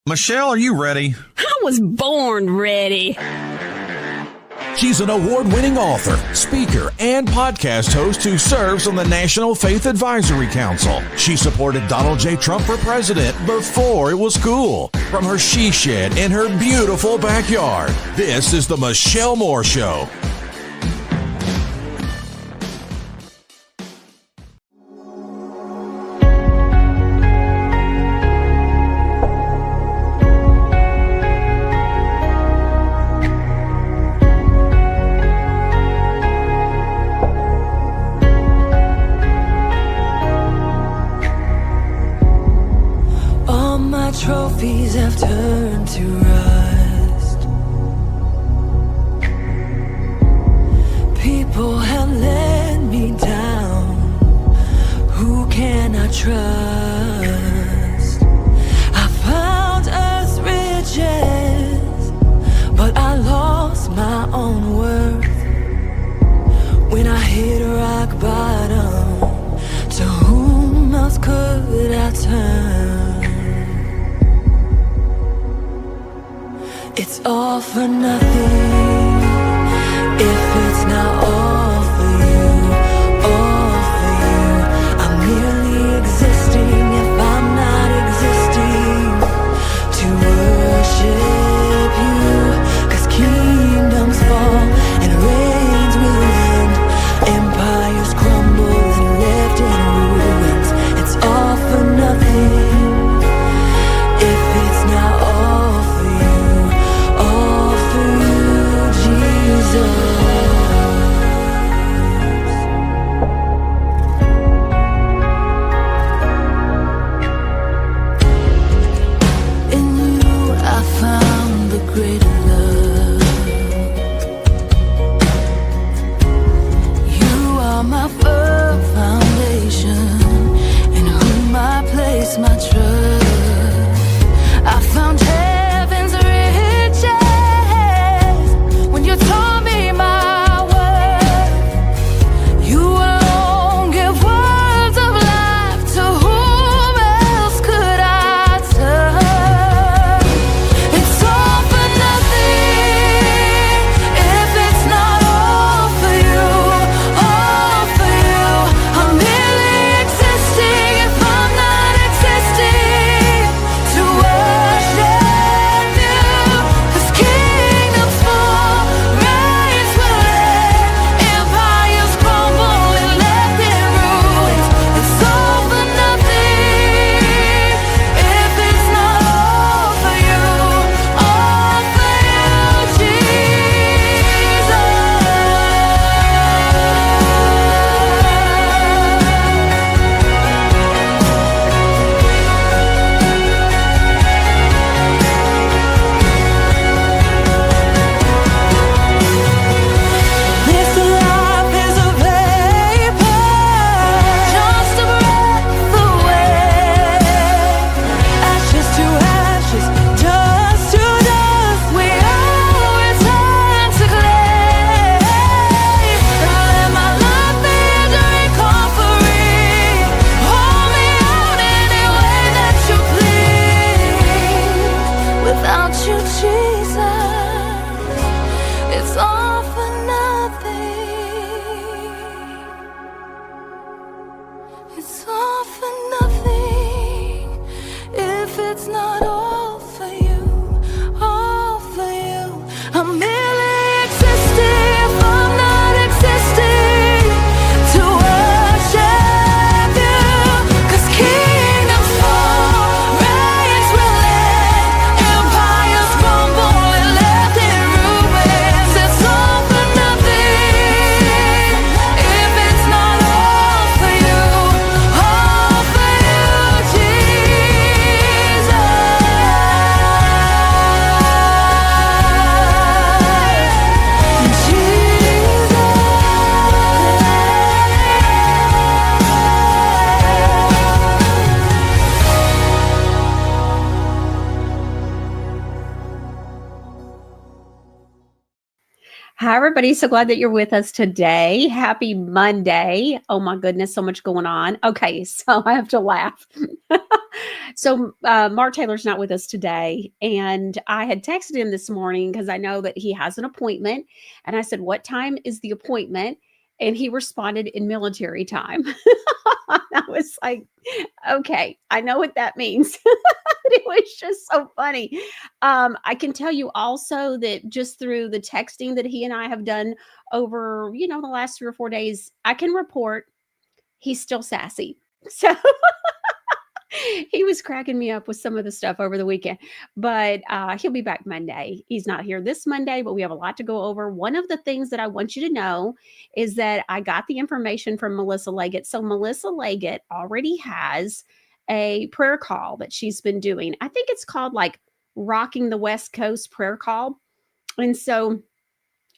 Michelle, are you ready? I was born ready. She's an award-winning author, speaker, and podcast host who serves on the National Faith Advisory Council. She supported Donald J. Trump for president before it was cool, from her she shed in her beautiful backyard. This is the Michelle Moore Show. Trophies have turned to rust. People have let me down. Who can I trust? I found earth's riches, but I lost my own worth. When I hit rock bottom, to whom else could I turn? It's all for nothing if it's not all for you, all for you. I'm merely existing if I'm not existing to worship you. 'Cause kingdoms fall and reigns will end, empires crumble and left in ruins. It's all for nothing if it's not all for you. All for you, Jesus. In you I found the greater love. You are my firm foundation, in whom I place my trust. I found heaven's riches when you told me my word. You alone give words of life. To whom else could I turn? It's all for nothing if it's not all for you, all for you. I'm merely existing if I'm not existing Hi, everybody. So glad that you're with us today. Happy Monday. Oh, my goodness. So much going on. Okay. So I have to laugh. So Mark Taylor's not with us today. And I had texted him this morning because I know that he has an appointment. And I said, "What time is the appointment?" And he responded, "In military time." I was like, okay, I know what that means. It was just so funny. I can tell you also that just through the texting that he and I have done over, the last 3 or 4 days, I can report he's still sassy. So he was cracking me up with some of the stuff over the weekend, but he'll be back Monday. He's not here this Monday, but we have a lot to go over. One of the things that I want you to know is that I got the information from Melissa Leggett. So Melissa Leggett already has a prayer call that she's been doing. I think it's called like Rocking the West Coast Prayer Call. And so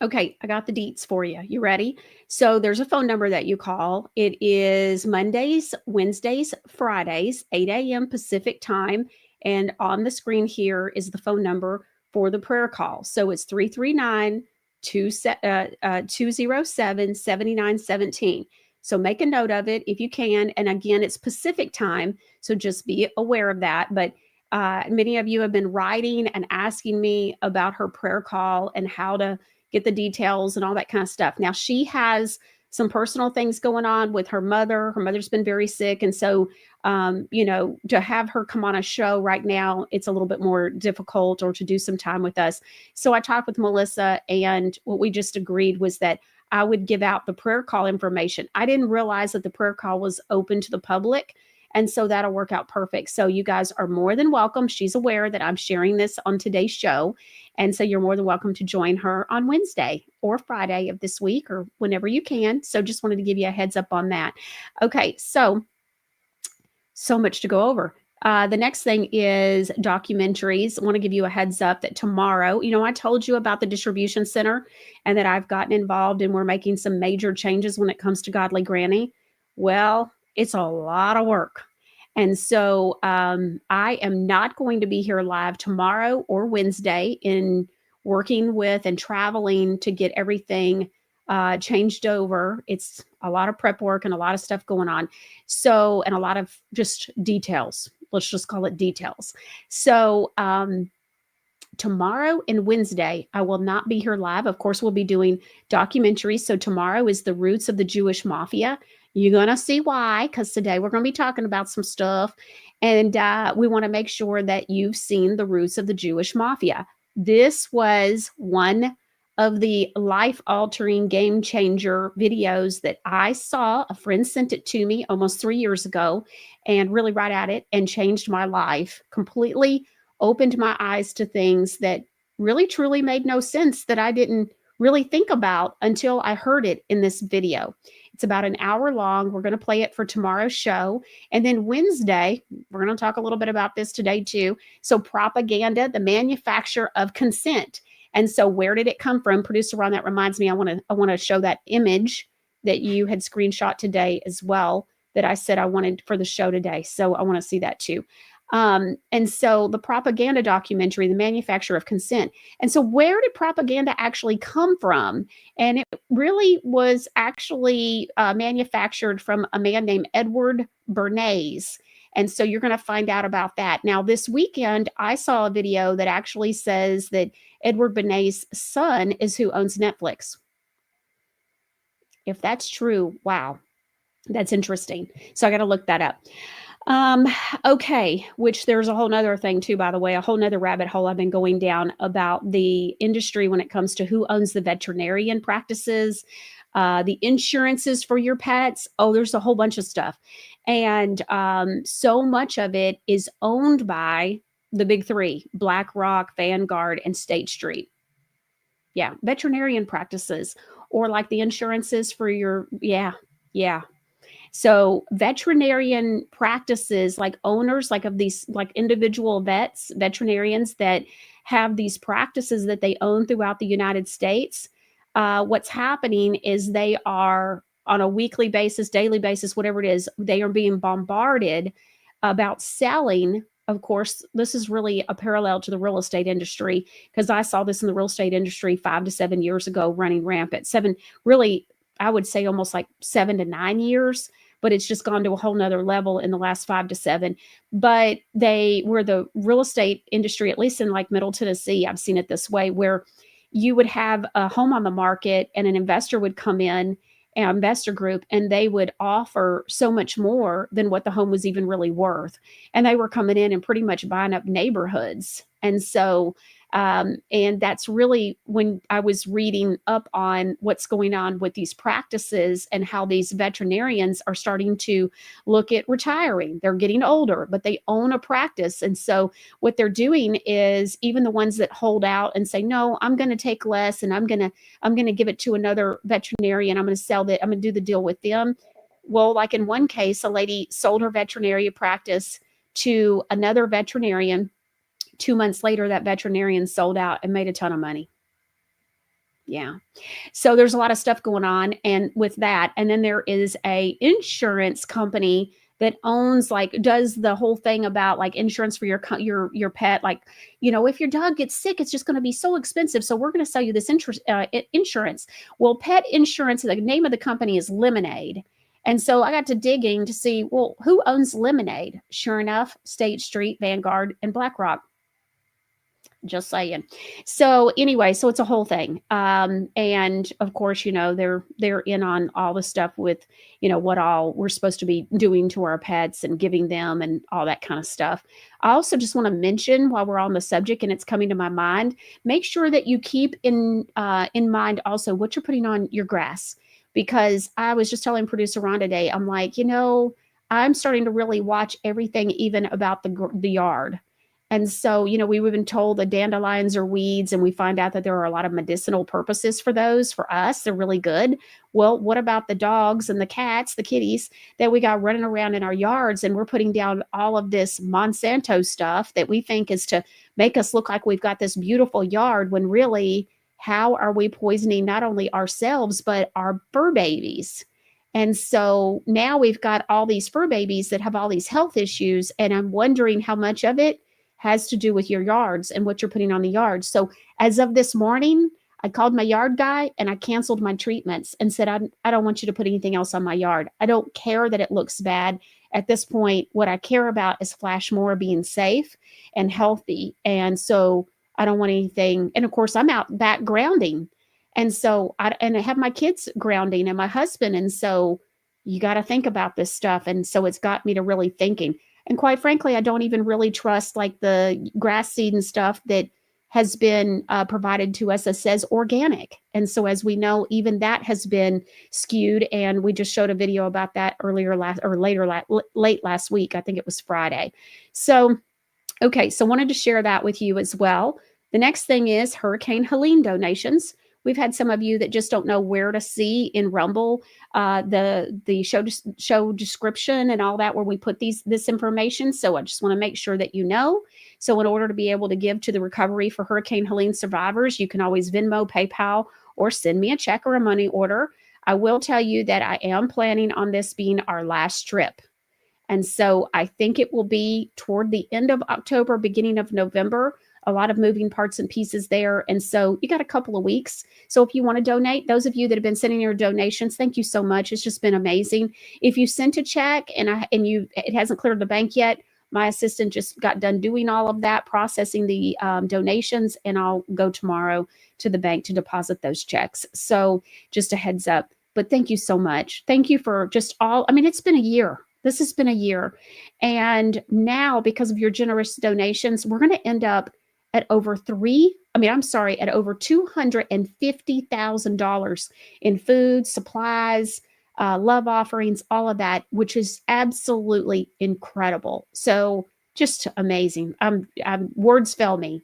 okay, I got the deets for you. You ready? So there's a phone number that you call. It is Mondays, Wednesdays, Fridays, 8 a.m. Pacific time. And on the screen here is the phone number for the prayer call. So it's 339 207 7917. So make a note of it if you can. And again, it's Pacific time. So just be aware of that. But many of you have been writing and asking me about her prayer call and how to get the details and all that kind of stuff. Now, she has some personal things going on with her mother. Her mother's been very sick. And so, to have her come on a show right now, it's a little bit more difficult, or to do some time with us. So I talked with Melissa, and what we just agreed was that I would give out the prayer call information. I didn't realize that the prayer call was open to the public. And so that'll work out perfect. So you guys are more than welcome. She's aware that I'm sharing this on today's show. And so you're more than welcome to join her on Wednesday or Friday of this week, or whenever you can. So just wanted to give you a heads up on that. Okay, so much to go over. The next thing is documentaries. I want to give you a heads up that tomorrow, I told you about the distribution center and that I've gotten involved and we're making some major changes when it comes to Godly Granny. Well, it's a lot of work. And so I am not going to be here live tomorrow or Wednesday in working with and traveling to get everything changed over. It's a lot of prep work and a lot of stuff going on. So, and a lot of just details. Let's just call it details. So, tomorrow and Wednesday, I will not be here live. Of course, we'll be doing documentaries. So tomorrow is the roots of the Jewish mafia. You're going to see why, because today we're going to be talking about some stuff. And we want to make sure that you've seen the roots of the Jewish mafia. This was one of the life-altering, game-changer videos that I saw. A friend sent it to me almost 3 years ago and really right at it and changed my life completely. Opened my eyes to things that really truly made no sense, that I didn't really think about until I heard it in this video. It's about an hour long. We're going to play it for tomorrow's show. And then Wednesday, we're going to talk a little bit about this today too. So propaganda, the manufacture of consent. And so where did it come from? Producer Ron, that reminds me, I want to show that image that you had screenshot today as well, that I said I wanted for the show today. So I want to see that too. And so the propaganda documentary, the manufacture of consent. And so where did propaganda actually come from? And it really was actually manufactured from a man named Edward Bernays. And so you're going to find out about that. Now, this weekend, I saw a video that actually says that Edward Bernays' son is who owns Netflix. If that's true, wow, that's interesting. So I got to look that up. Okay, which there's a whole nother thing too, by the way, a whole nother rabbit hole I've been going down about the industry when it comes to who owns the veterinarian practices, the insurances for your pets. Oh, there's a whole bunch of stuff. And so much of it is owned by the big three: BlackRock, Vanguard, and State Street. Yeah, veterinarian practices, or like the insurances for your, yeah. So veterinarian practices, like owners, like of these, like individual veterinarians that have these practices that they own throughout the United States, what's happening is they are on a weekly basis, daily basis, whatever it is, they are being bombarded about selling of course, this is really a parallel to the real estate industry, because I saw this in the real estate industry 5 to 7 years ago running rampant. Really, I would say almost like 7 to 9 years, but it's just gone to a whole nother level in the last 5 to 7. But they were the real estate industry, at least in like Middle Tennessee, I've seen it this way, where you would have a home on the market and an investor would come in, an investor group, and they would offer so much more than what the home was even really worth. And they were coming in and pretty much buying up neighborhoods. And so, and that's really when I was reading up on what's going on with these practices and how these veterinarians are starting to look at retiring. They're getting older, but they own a practice. And so what they're doing is, even the ones that hold out and say, no, I'm going to take less and I'm going to give it to another veterinarian. I'm going to sell that. I'm going to do the deal with them. Well, like in one case, a lady sold her veterinary practice to another veterinarian. 2 months later, that veterinarian sold out and made a ton of money. Yeah. So there's a lot of stuff going on, and with that, and then there is a insurance company that does the whole thing about like insurance for your pet. Like, if your dog gets sick, it's just going to be so expensive. So we're going to sell you this insurance. Well, pet insurance, the name of the company is Lemonade. And so I got to digging to see, well, who owns Lemonade? Sure enough, State Street, Vanguard, and BlackRock. Just saying. So anyway, so it's a whole thing. And of course, they're in on all the stuff with, what all we're supposed to be doing to our pets and giving them and all that kind of stuff. I also just want to mention, while we're on the subject and it's coming to my mind, make sure that you keep in mind also what you're putting on your grass. Because I was just telling producer Ron today, I'm like, I'm starting to really watch everything, even about the yard. And so, we've been told the dandelions are weeds, and we find out that there are a lot of medicinal purposes for those. For us, they're really good. Well, what about the dogs and the cats, the kitties that we got running around in our yards, and we're putting down all of this Monsanto stuff that we think is to make us look like we've got this beautiful yard, when really, how are we poisoning not only ourselves, but our fur babies? And so now we've got all these fur babies that have all these health issues, and I'm wondering how much of it has to do with your yards and what you're putting on the yards. So as of this morning, I called my yard guy and I canceled my treatments and said, I don't want you to put anything else on my yard. I don't care that it looks bad. At this point, what I care about is Flashmore being safe and healthy. And so I don't want anything. And of course, I'm out back grounding. And so I have my kids grounding and my husband. And so you got to think about this stuff. And so it's got me to really thinking. And quite frankly, I don't even really trust like the grass seed and stuff that has been provided to us that says organic. And so as we know, even that has been skewed. And we just showed a video about that late last week. I think it was Friday. So, okay. So wanted to share that with you as well. The next thing is Hurricane Helene donations. We've had some of you that just don't know where to see in Rumble the show description and all that, where we put this information. So I just want to make sure that you know. So in order to be able to give to the recovery for Hurricane Helene survivors, you can always Venmo, PayPal, or send me a check or a money order. I will tell you that I am planning on this being our last trip. And so I think it will be toward the end of October, beginning of November. A lot of moving parts and pieces there. And so you got a couple of weeks. So if you want to donate, those of you that have been sending your donations, thank you so much. It's just been amazing. If you sent a check and it hasn't cleared the bank yet, my assistant just got done doing all of that, processing the donations, and I'll go tomorrow to the bank to deposit those checks. So just a heads up. But thank you so much. Thank you for just it's been a year. This has been a year. And now, because of your generous donations, we're going to end up at over $250,000 in food, supplies, love offerings, all of that, which is absolutely incredible. So just amazing. Words fail me.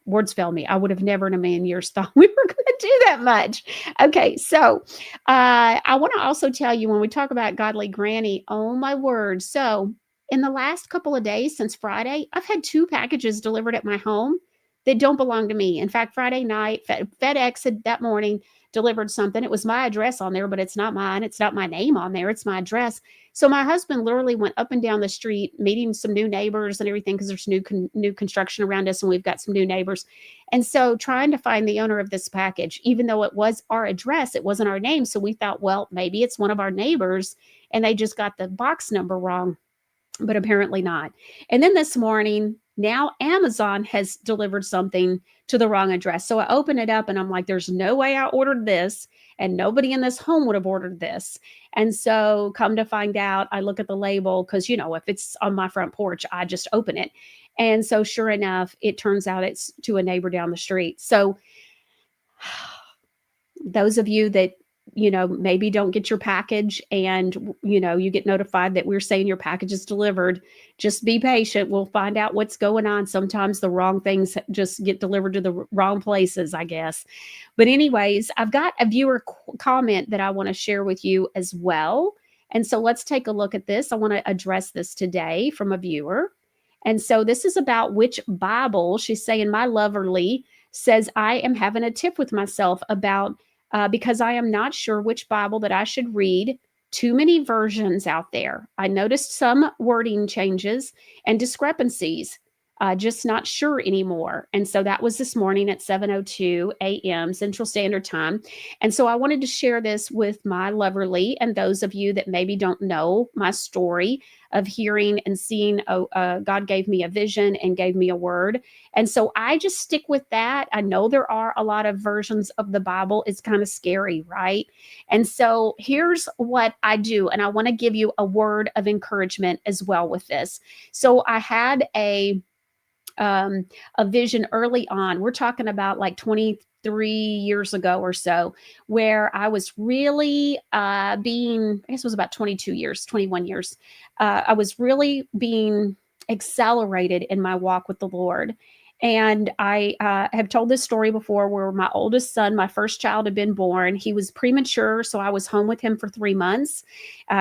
I would have never in a million years thought we were going to do that much. Okay. So I want to also tell you, when we talk about Godly Granny, oh my word. So in the last couple of days since Friday, I've had 2 packages delivered at my home that don't belong to me. In fact, Friday night, FedEx that morning delivered something. It was my address on there, but it's not mine. It's not my name on there. It's my address. So my husband literally went up and down the street, meeting some new neighbors and everything, because there's new construction around us and we've got some new neighbors. And so trying to find the owner of this package, even though it was our address, it wasn't our name. So we thought, well, maybe it's one of our neighbors and they just got the box number wrong, but apparently not. And then this morning, now Amazon has delivered something to the wrong address. So I open it up and I'm like, there's no way I ordered this, and nobody in this home would have ordered this. And so come to find out, I look at the label because, if it's on my front porch, I just open it. And so sure enough, it turns out it's to a neighbor down the street. So those of you that, maybe don't get your package and, you get notified that we're saying your package is delivered, just be patient. We'll find out what's going on. Sometimes the wrong things just get delivered to the wrong places, I guess. But anyways, I've got a viewer comment that I want to share with you as well. And so let's take a look at this. I want to address this today from a viewer. And so this is about which Bible. She's saying, my loverly says, I am having a tiff with myself about because I am not sure which Bible that I should read. Too many versions out there. I noticed some wording changes and discrepancies. Just not sure anymore. And so that was this morning at 7:02 a.m. Central Standard Time. And so I wanted to share this with my loverly and those of you that maybe don't know my story of hearing and seeing God gave me a vision and gave me a word. And so I just stick with that. I know there are a lot of versions of the Bible. It's kind of scary, right? And so here's what I do. And I want to give you a word of encouragement as well with this. So I had a vision early on. We're talking about like 23 years ago or so, where I was really I guess it was about 21 years. I was really being accelerated in my walk with the Lord. And I have told this story before where my oldest son, my first child, had been born. He was premature, so I was home with him for 3 months.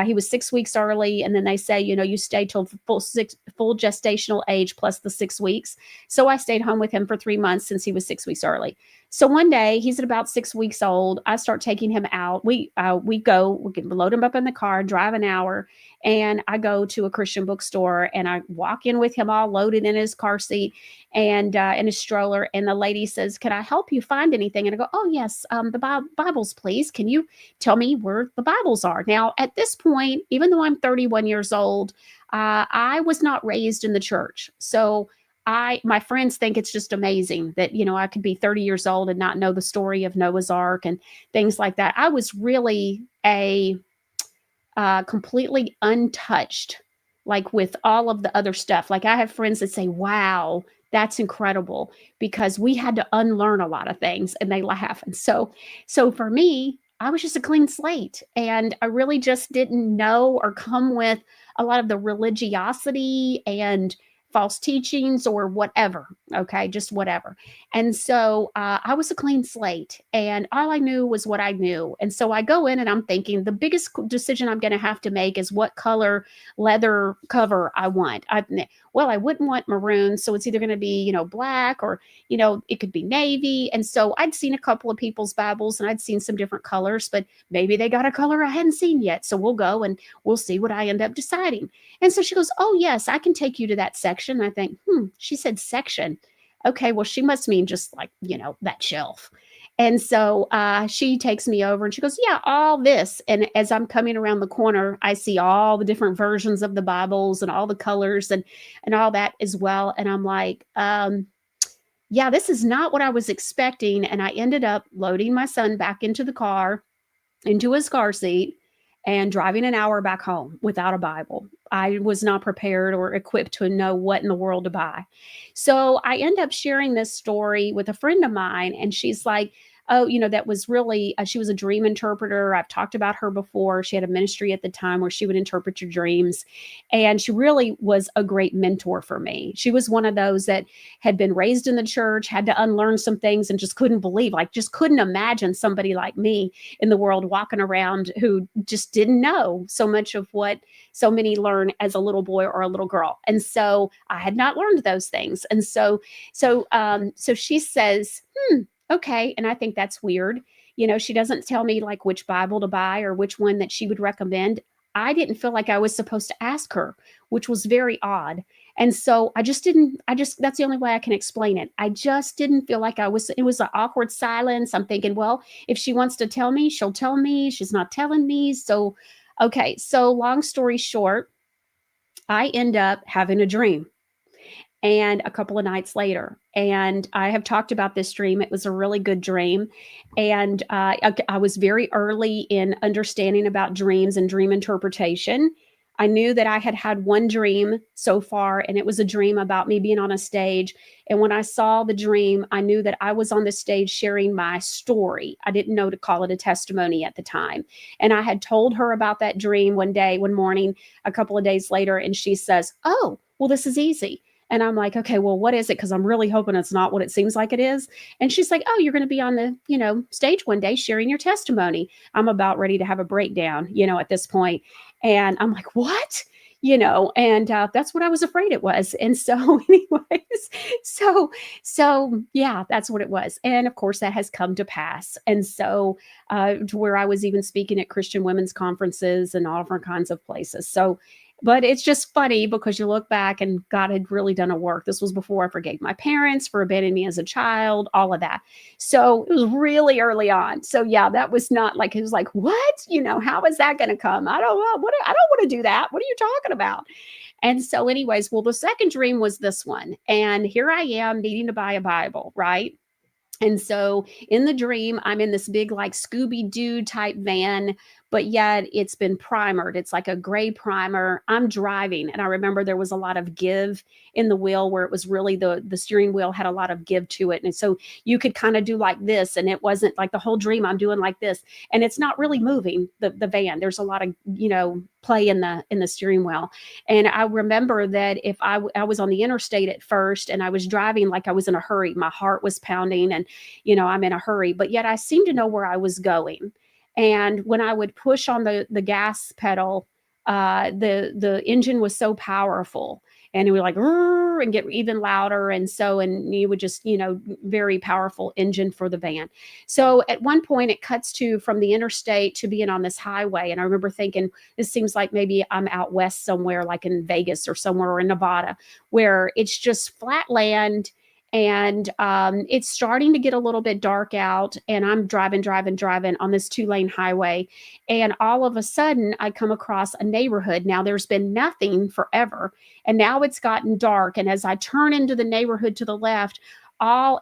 He was 6 weeks early, and then they say, you stay till full gestational age plus the 6 weeks. So I stayed home with him for 3 months since he was 6 weeks early. So one day, he's at about 6 weeks old. I start taking him out. We load him up in the car, drive an hour, and I go to a Christian bookstore, and I walk in with him all loaded in his car seat and in his stroller. And the lady says, "Can I help you find anything?" And I go, "Oh yes, the Bibles, please. Can you tell me where the Bibles are?" Now, at this point, even though I'm 31 years old, I was not raised in the church, so my friends think it's just amazing that, I could be 30 years old and not know the story of Noah's Ark and things like that. I was really completely untouched, like with all of the other stuff. Like I have friends that say, "Wow, that's incredible," because we had to unlearn a lot of things, and they laugh. And so for me, I was just a clean slate, and I really just didn't know or come with a lot of the religiosity and false teachings or whatever. Okay. Just whatever. And so I was a clean slate, and all I knew was what I knew. And so I go in and I'm thinking the biggest decision I'm going to have to make is what color leather cover I want. I wouldn't want maroon. So it's either going to be, black or, it could be navy. And so I'd seen a couple of people's Bibles and I'd seen some different colors, but maybe they got a color I hadn't seen yet. So we'll go and we'll see what I end up deciding. And so she goes, "Oh yes, I can take you to that section." I think, she said section. Okay, well, she must mean just like, that shelf. And so she takes me over and she goes, "Yeah, all this." And as I'm coming around the corner, I see all the different versions of the Bibles and all the colors and all that as well. And I'm like, yeah, this is not what I was expecting. And I ended up loading my son back into the car, into his car seat, and driving an hour back home without a Bible. I was not prepared or equipped to know what in the world to buy. So I end up sharing this story with a friend of mine, and she's like, "Oh, that was really," she was a dream interpreter. I've talked about her before. She had a ministry at the time where she would interpret your dreams. And she really was a great mentor for me. She was one of those that had been raised in the church, had to unlearn some things, and just couldn't believe, just couldn't imagine somebody like me in the world walking around who just didn't know so much of what so many learn as a little boy or a little girl. And so I had not learned those things. And so she says, "Okay." And I think that's weird. She doesn't tell me like which Bible to buy or which one that she would recommend. I didn't feel like I was supposed to ask her, which was very odd. And so I just didn't, that's the only way I can explain it. I just didn't feel like it was an awkward silence. I'm thinking, well, if she wants to tell me, she'll tell me. She's not telling me. So, okay. So long story short, I end up having a dream and a couple of nights later. And I have talked about this dream. It was a really good dream. And I was very early in understanding about dreams and dream interpretation. I knew that I had had one dream so far, and it was a dream about me being on a stage. And when I saw the dream, I knew that I was on the stage sharing my story. I didn't know to call it a testimony at the time. And I had told her about that dream one morning, a couple of days later, and she says, "Oh, well, this is easy." And I'm like, okay, well, what is it? Because I'm really hoping it's not what it seems like it is. And she's like, oh, you're going to be on the, stage one day sharing your testimony. I'm about ready to have a breakdown, at this point. And I'm like, what? And that's what I was afraid it was. And so anyways, so yeah, that's what it was. And of course that has come to pass. And so to where I was even speaking at Christian women's conferences and all different kinds of places. So but it's just funny because you look back and God had really done a work. This was before I forgave my parents for abandoning me as a child, all of that. So it was really early on. So yeah, that was not like, it was like, what? How is that going to come? I don't know. I don't want to do that. What are you talking about? And so anyways, well, the second dream was this one. And here I am needing to buy a Bible, right? And so in the dream, I'm in this big like Scooby-Doo type van, but yet it's been primered. It's like a gray primer. I'm driving. And I remember there was a lot of give in the wheel where it was really the steering wheel had a lot of give to it. And so you could kind of do like this. And it wasn't like the whole dream I'm doing like this. And it's not really moving the van. There's a lot of, play in the steering wheel. And I remember that if I was on the interstate at first and I was driving like I was in a hurry, my heart was pounding and, I'm in a hurry, but yet I seemed to know where I was going. And when I would push on the gas pedal, the engine was so powerful and it would like and get even louder. And you would just, very powerful engine for the van. So at one point it cuts to from the interstate to being on this highway. And I remember thinking, this seems like maybe I'm out west somewhere, like in Vegas or somewhere or in Nevada, where it's just flat land. And it's starting to get a little bit dark out and I'm driving on this 2-lane highway. And all of a sudden I come across a neighborhood. Now there's been nothing forever. And now it's gotten dark. And as I turn into the neighborhood to the left,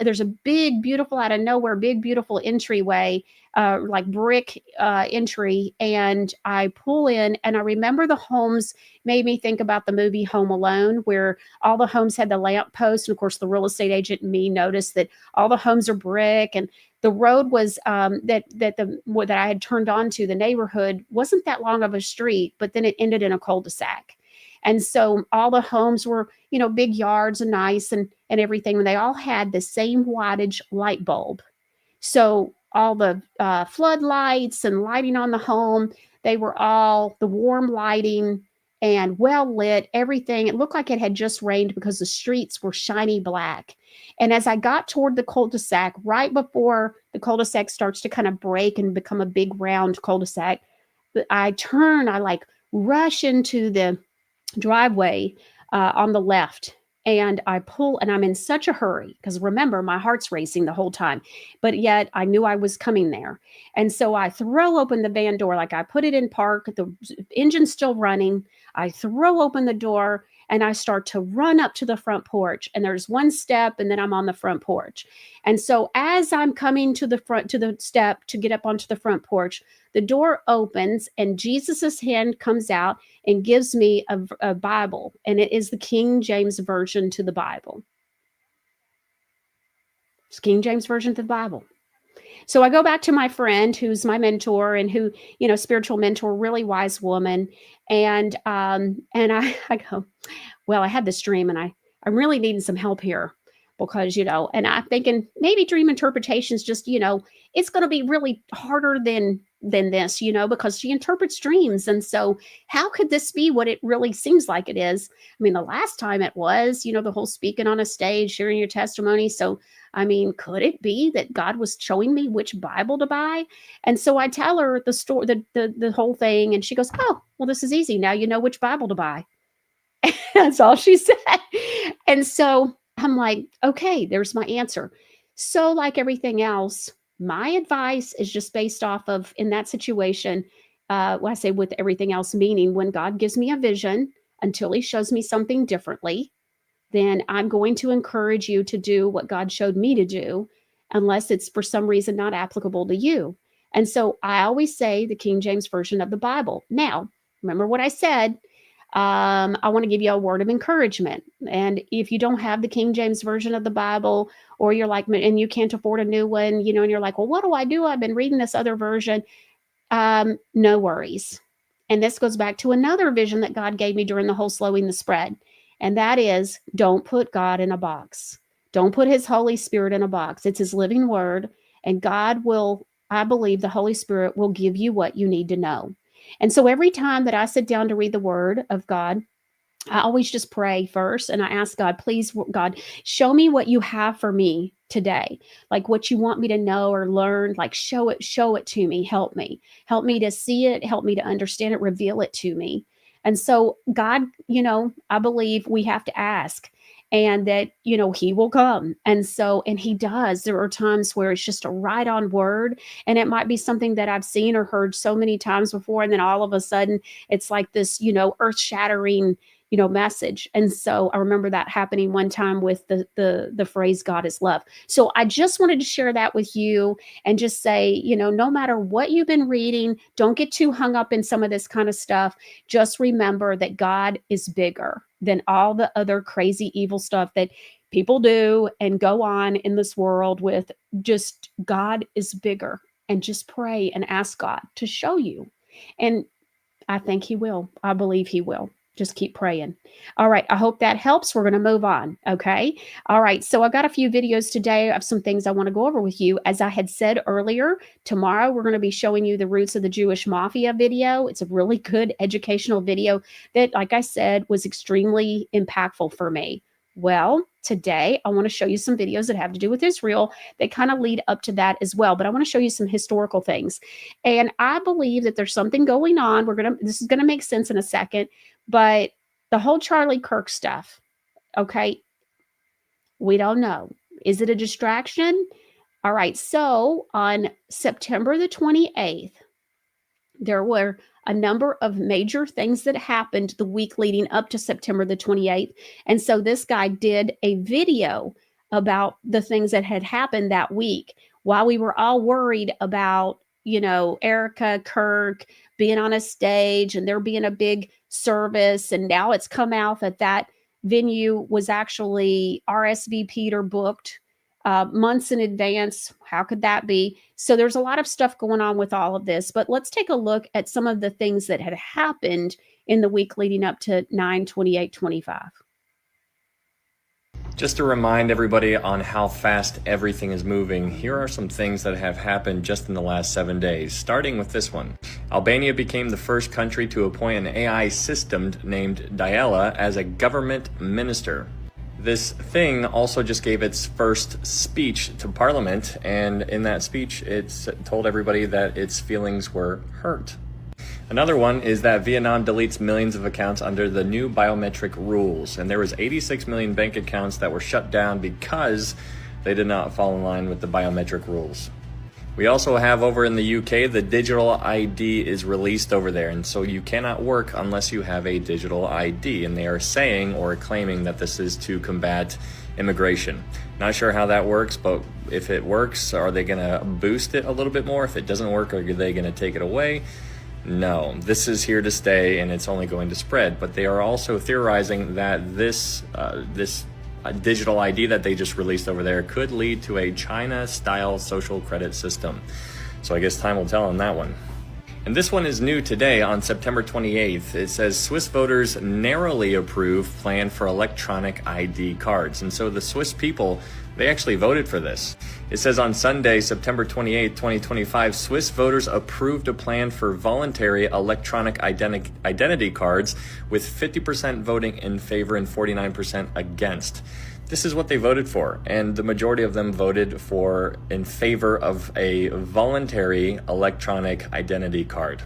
there's a big, beautiful out of nowhere, big, beautiful entryway, like brick entry. And I pull in and I remember the homes made me think about the movie Home Alone, where all the homes had the lamp posts. And of course, the real estate agent and me noticed that all the homes are brick and the road was that I had turned onto the neighborhood wasn't that long of a street, but then it ended in a cul-de-sac. And so all the homes were, big yards and nice and everything. And they all had the same wattage light bulb. So all the floodlights and lighting on the home, they were all the warm lighting and well lit, everything. It looked like it had just rained because the streets were shiny black. And as I got toward the cul-de-sac, right before the cul-de-sac starts to kind of break and become a big round cul-de-sac, I like rush into the driveway on the left. And I pull and I'm in such a hurry because remember, my heart's racing the whole time, but yet I knew I was coming there. And so I throw open the van door, like I put it in park, the engine's still running. I throw open the door and I start to run up to the front porch and there's one step and then I'm on the front porch. And so as I'm coming to the step to get up onto the front porch, the door opens and Jesus's hand comes out and gives me a Bible. And it is the King James Version to the Bible. It's King James Version to the Bible. So I go back to my friend who's my mentor and who, spiritual mentor, really wise woman. And I go, well, I had this dream and I'm really needing some help here because, and I'm thinking maybe dream interpretation is just, it's going to be really harder than than this, because she interprets dreams. And so how could this be what it really seems like it is? I mean, the last time it was, the whole speaking on a stage, sharing your testimony. So, I mean, could it be that God was showing me which Bible to buy? And so I tell her the story, the whole thing. And she goes, oh, well, this is easy. Now you know which Bible to buy. That's all she said. And so I'm like, okay, there's my answer. So like everything else, my advice is just based off of, in that situation, when I say with everything else, meaning when God gives me a vision, until he shows me something differently, then I'm going to encourage you to do what God showed me to do, unless it's for some reason not applicable to you. And so I always say the King James Version of the Bible. Now, remember what I said. I want to give you a word of encouragement. And if you don't have the King James Version of the Bible, or you're like, and you can't afford a new one, and you're like, well, what do I do? I've been reading this other version. No worries. And this goes back to another vision that God gave me during the whole Slowing the Spread. And that is, don't put God in a box. Don't put his Holy Spirit in a box. It's his living word. And God will, I believe the Holy Spirit will give you what you need to know. And so every time that I sit down to read the word of God, I always just pray first. And I ask God, please, God, show me what you have for me today. Like what you want me to know or learn, like show it to me. Help me to see it. Help me to understand it. Reveal it to me. And so God, I believe we have to ask, and that, he will come. And he does. There are times where it's just a right on word, and it might be something that I've seen or heard so many times before. And then all of a sudden it's like this, earth shattering, message. And so I remember that happening one time with the phrase God is love. So I just wanted to share that with you and just say, no matter what you've been reading, don't get too hung up in some of this kind of stuff. Just remember that God is bigger than all the other crazy evil stuff that people do and go on in this world with. Just God is bigger, and just pray and ask God to show you. And I think he will. I believe he will. Just keep praying. All right. I hope that helps. We're going to move on. Okay. All right. So I've got a few videos today of some things I want to go over with you. As I had said earlier, tomorrow we're going to be showing you the roots of the Jewish mafia video. It's a really good educational video that, like I said, was extremely impactful for me. Well, today I want to show you some videos that have to do with Israel that kind of lead up to that as well. But I want to show you some historical things. And I believe that there's something going on. This is going to make sense in a second. But the whole Charlie Kirk stuff, okay, we don't know. Is it a distraction? All right. So on September the 28th, there were a number of major things that happened the week leading up to September the 28th. And so this guy did a video about the things that had happened that week while we were all worried about, Erica Kirk being on a stage and there being a big service. And now it's come out that venue was actually RSVP'd or booked months in advance. How could that be? So there's a lot of stuff going on with all of this, but let's take a look at some of the things that had happened in the week leading up to 9/28/25. Just to remind everybody on how fast everything is moving, here are some things that have happened just in the last 7 days, starting with this one. Albania became the first country to appoint an AI system named Diala as a government minister. This thing also just gave its first speech to Parliament, and in that speech, it told everybody that its feelings were hurt. Another one is that Vietnam deletes millions of accounts under the new biometric rules, and there was 86 million bank accounts that were shut down because they did not fall in line with the biometric rules. We also have over in the UK, the digital ID is released over there, and so you cannot work unless you have a digital ID, and they are saying or claiming that this is to combat immigration. Not sure how that works, but if it works, are they going to boost it a little bit more? If it doesn't work, are they going to take it away? No, this is here to stay, and it's only going to spread. But they are also theorizing that this digital ID that they just released over there could lead to a China-style social credit system. So I guess time will tell on that one. And this one is new today on September 28th. It says Swiss voters narrowly approve plan for electronic ID cards. And so the Swiss people They actually voted for this. It says on Sunday, September 28, 2025, Swiss voters approved a plan for voluntary electronic identity cards with 50% voting in favor and 49% against. This is what they voted for, and the majority of them voted in favor of a voluntary electronic identity card.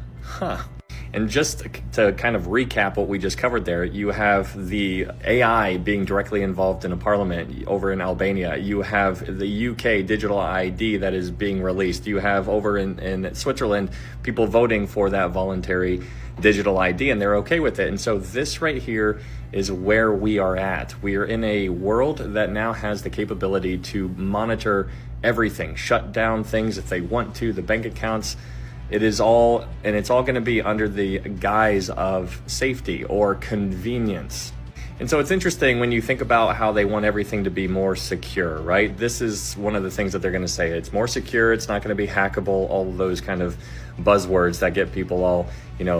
And just to kind of recap what we just covered there, you have the AI being directly involved in a parliament over in Albania. You have the UK digital ID that is being released. You have over in Switzerland people voting for that voluntary digital ID, and they're okay with it. And so this right here is where we are at. We are in a world that now has the capability to monitor everything, shut down things if they want to, the bank accounts. It's all going to be under the guise of safety or convenience. And so it's interesting when you think about how they want everything to be more secure, right? This is one of the things that they're going to say. It's more secure. It's not going to be hackable. All of those kind of buzzwords that get people all,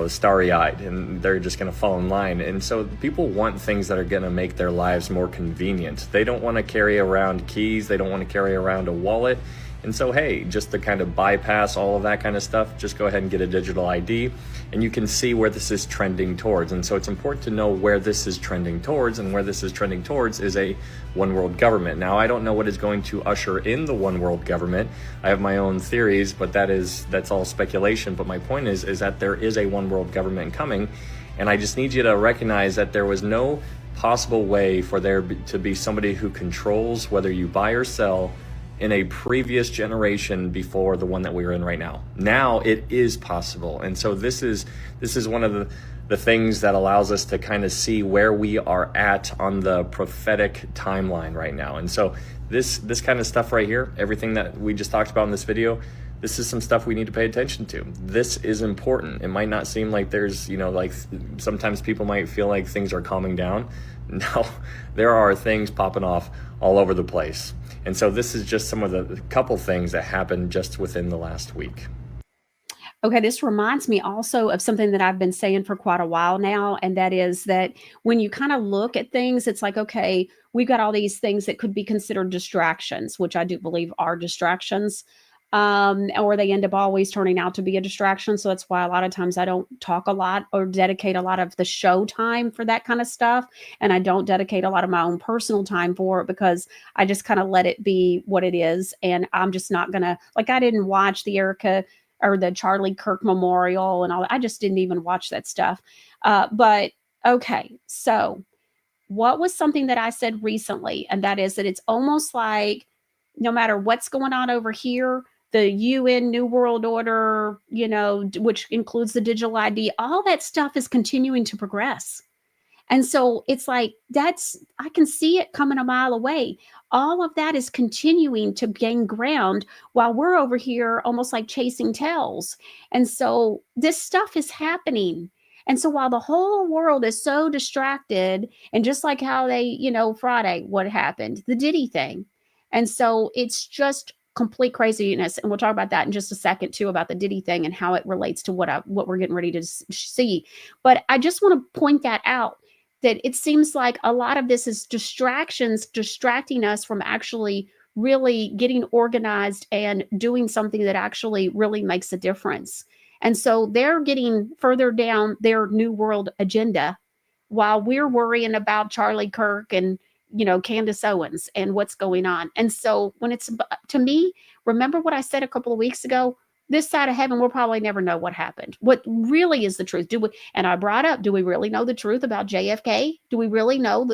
starry-eyed, and they're just going to fall in line. And so people want things that are going to make their lives more convenient. They don't want to carry around keys. They don't want to carry around a wallet. And so, hey, just to kind of bypass all of that kind of stuff, just go ahead and get a digital ID, and you can see where this is trending towards. And so it's important to know where this is trending towards, and where this is trending towards is a one world government. Now, I don't know what is going to usher in the one world government. I have my own theories, but that's all speculation. But my point is that there is a one world government coming, and I just need you to recognize that there was no possible way for there to be somebody who controls whether you buy or sell in a previous generation before the one that we're in right now. Now it is possible. And so this is one of the things that allows us to kind of see where we are at on the prophetic timeline right now. And so this kind of stuff right here, everything that we just talked about in this video, this is some stuff we need to pay attention to. This is important. It might not seem like there's, like sometimes people might feel like things are calming down. No, there are things popping off all over the place. And so this is just some of the couple things that happened just within the last week. Okay, this reminds me also of something that I've been saying for quite a while now, and that is that when you kind of look at things, it's like, okay, we've got all these things that could be considered distractions, which I do believe are distractions, or they end up always turning out to be a distraction. So that's why a lot of times I don't talk a lot or dedicate a lot of the show time for that kind of stuff. And I don't dedicate a lot of my own personal time for it, because I just kind of let it be what it is. And I'm just not going to, I didn't watch the Erica or the Charlie Kirk Memorial and all that. I just didn't even watch that stuff. But okay, so what was something that I said recently? And that is that it's almost like no matter what's going on over here, the UN New World Order, which includes the digital ID, all that stuff is continuing to progress. And so it's like, I can see it coming a mile away. All of that is continuing to gain ground while we're over here almost like chasing tails. And so this stuff is happening. And so while the whole world is so distracted, and just like how they, Friday, what happened, the Diddy thing. And so it's just complete craziness. And we'll talk about that in just a second too, about the Diddy thing and how it relates to what we're getting ready to see. But I just want to point that out, that it seems like a lot of this is distractions, distracting us from actually really getting organized and doing something that actually really makes a difference. And so they're getting further down their New World agenda while we're worrying about Charlie Kirk and Candace Owens and what's going on. And so when it's, to me, remember what I said a couple of weeks ago, this side of heaven, we'll probably never know what happened. What really is the truth? And I brought up, do we really know the truth about JFK? Do we really know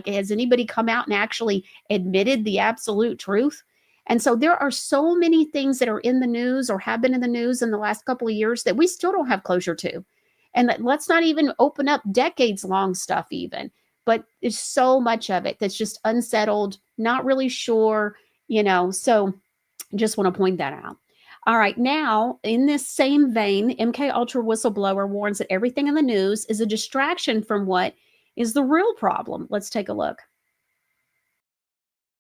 has anybody come out and actually admitted the absolute truth? And so there are so many things that are in the news or have been in the news in the last couple of years that we still don't have closure to. And let's not even open up decades long stuff even. But there's so much of it that's just unsettled, not really sure, so just want to point that out. All right. Now, in this same vein, MK Ultra whistleblower warns that everything in the news is a distraction from what is the real problem. Let's take a look.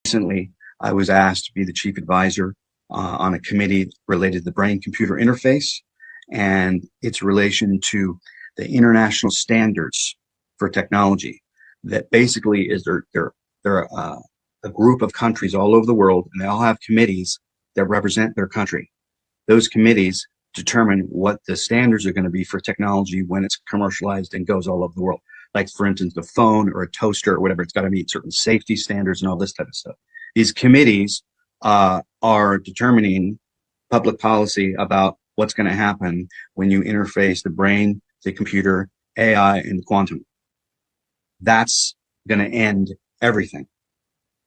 Recently, I was asked to be the chief advisor on a committee related to the brain-computer interface and its relation to the international standards for technology. That basically is they're a group of countries all over the world, and they all have committees that represent their country. Those committees determine what the standards are going to be for technology when it's commercialized and goes all over the world. Like, for instance, the phone or a toaster or whatever, it's got to meet certain safety standards and all this type of stuff. These committees are determining public policy about what's going to happen when you interface the brain, the computer, AI, and quantum. That's going to end everything.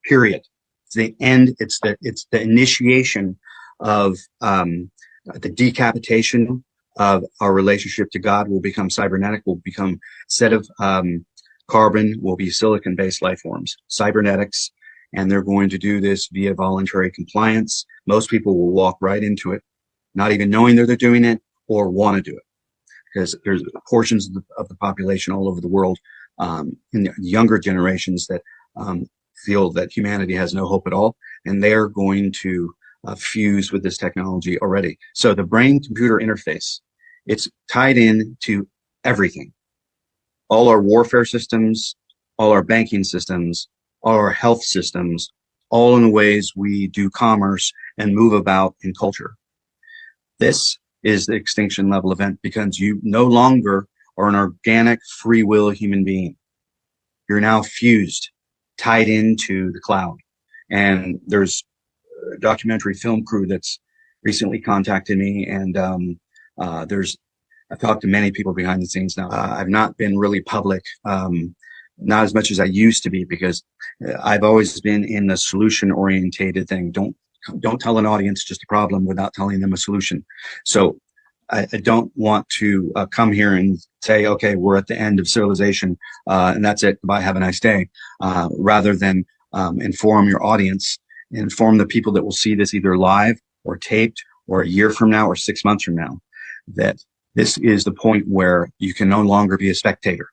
Period. It's the end. It's the initiation of the decapitation of our relationship to God. Will become cybernetic. Will become, instead of carbon, will be silicon-based life forms, cybernetics, and they're going to do this via voluntary compliance. Most people will walk right into it, not even knowing that they're doing it or want to do it, because there's portions of the population all over the world, in the younger generations, that feel that humanity has no hope at all, and they're going to fuse with this technology already. So the brain-computer interface, it's tied in to everything. All our warfare systems, all our banking systems, all our health systems, all in the ways we do commerce and move about in culture. This is the extinction level event, because you no longer are an organic free will human being. You're now fused, tied into the cloud. And there's a documentary film crew that's recently contacted me, and I've talked to many people behind the scenes now. I've not been really public, not as much as I used to be, because I've always been in the solution orientated thing. Don't tell an audience just a problem without telling them a solution. So I don't want to come here and say, okay, we're at the end of civilization, and that's it. Bye, have a nice day. Rather than inform your audience, inform the people that will see this either live or taped or a year from now or 6 months from now, that this is the point where you can no longer be a spectator,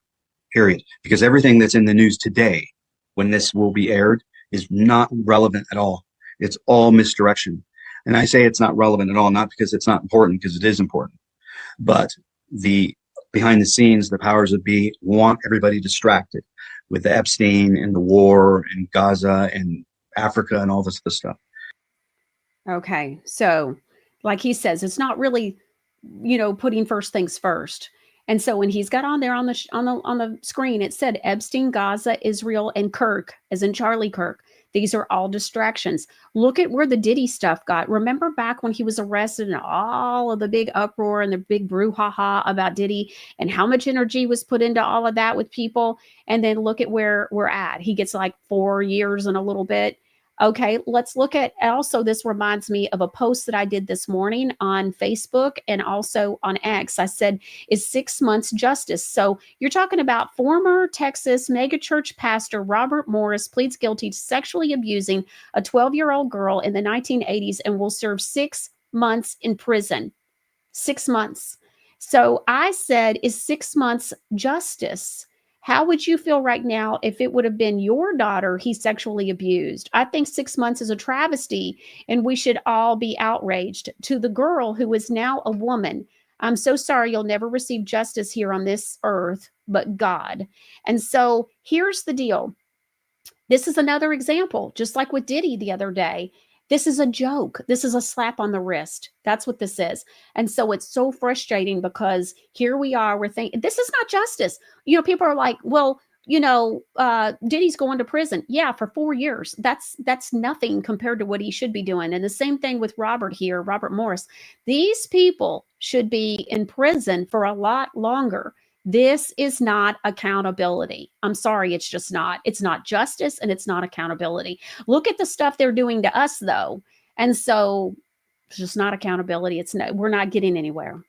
period. Because everything that's in the news today, when this will be aired, is not relevant at all. It's all misdirection. And I say it's not relevant at all, not because it's not important, because it is important. But the behind the scenes, the powers that be want everybody distracted with the Epstein and the war and Gaza and Africa and all this other stuff. Okay. So, like he says, it's not really, putting first things first. And so when he's got on there on the screen, it said Epstein, Gaza, Israel, and Kirk, as in Charlie Kirk. These are all distractions. Look at where the Diddy stuff got. Remember back when he was arrested and all of the big uproar and the big brouhaha about Diddy, and how much energy was put into all of that with people? And then look at where we're at. He gets like 4 years and a little bit. Okay, let's look at, also this reminds me of a post that I did this morning on Facebook and also on X. I said, is 6 months justice? So you're talking about former Texas megachurch pastor Robert Morris pleads guilty to sexually abusing a 12-year-old girl in the 1980s and will serve 6 months in prison. 6 months. So I said, is 6 months justice? How would you feel right now if it would have been your daughter he sexually abused? I think 6 months is a travesty, and we should all be outraged. To the girl who is now a woman, I'm so sorry you'll never receive justice here on this earth, but God. And so here's the deal. This is another example, just like with Diddy the other day. This is a joke. This is a slap on the wrist. That's what this is. And so it's so frustrating, because here we are, we're thinking, this is not justice. People are like, well, Diddy's going to prison. Yeah, for 4 years. That's nothing compared to what he should be doing. And the same thing with Robert here, Robert Morris. These people should be in prison for a lot longer. This is not accountability. I'm sorry, it's just not. It's not justice, and it's not accountability. Look at the stuff they're doing to us, though. And so it's just not accountability. We're not getting anywhere.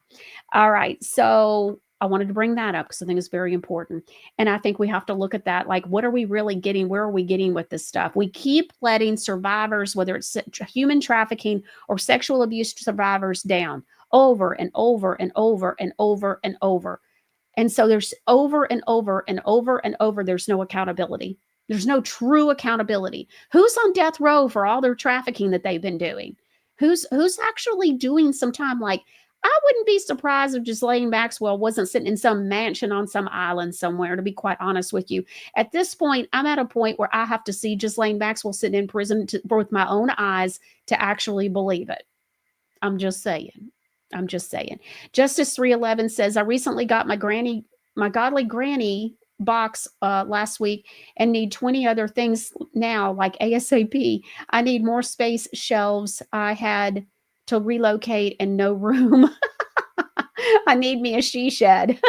All right. So I wanted to bring that up because I think it's very important. And I think we have to look at that. Like, what are we really getting? Where are we getting with this stuff? We keep letting survivors, whether it's human trafficking or sexual abuse survivors, down over and over and over and over and over. And so there's over and over and over and over, there's no accountability. There's no true accountability. Who's on death row for all their trafficking that they've been doing? Who's actually doing some time? Like, I wouldn't be surprised if Ghislaine Maxwell wasn't sitting in some mansion on some island somewhere, to be quite honest with you. At this point, I'm at a point where I have to see Ghislaine Maxwell sitting in prison with my own eyes to actually believe it. I'm just saying. I'm just saying. Justice 311 says, I recently got my godly granny box last week and need 20 other things now, like ASAP. I need more space, shelves. I had to relocate and no room. I need me a she shed.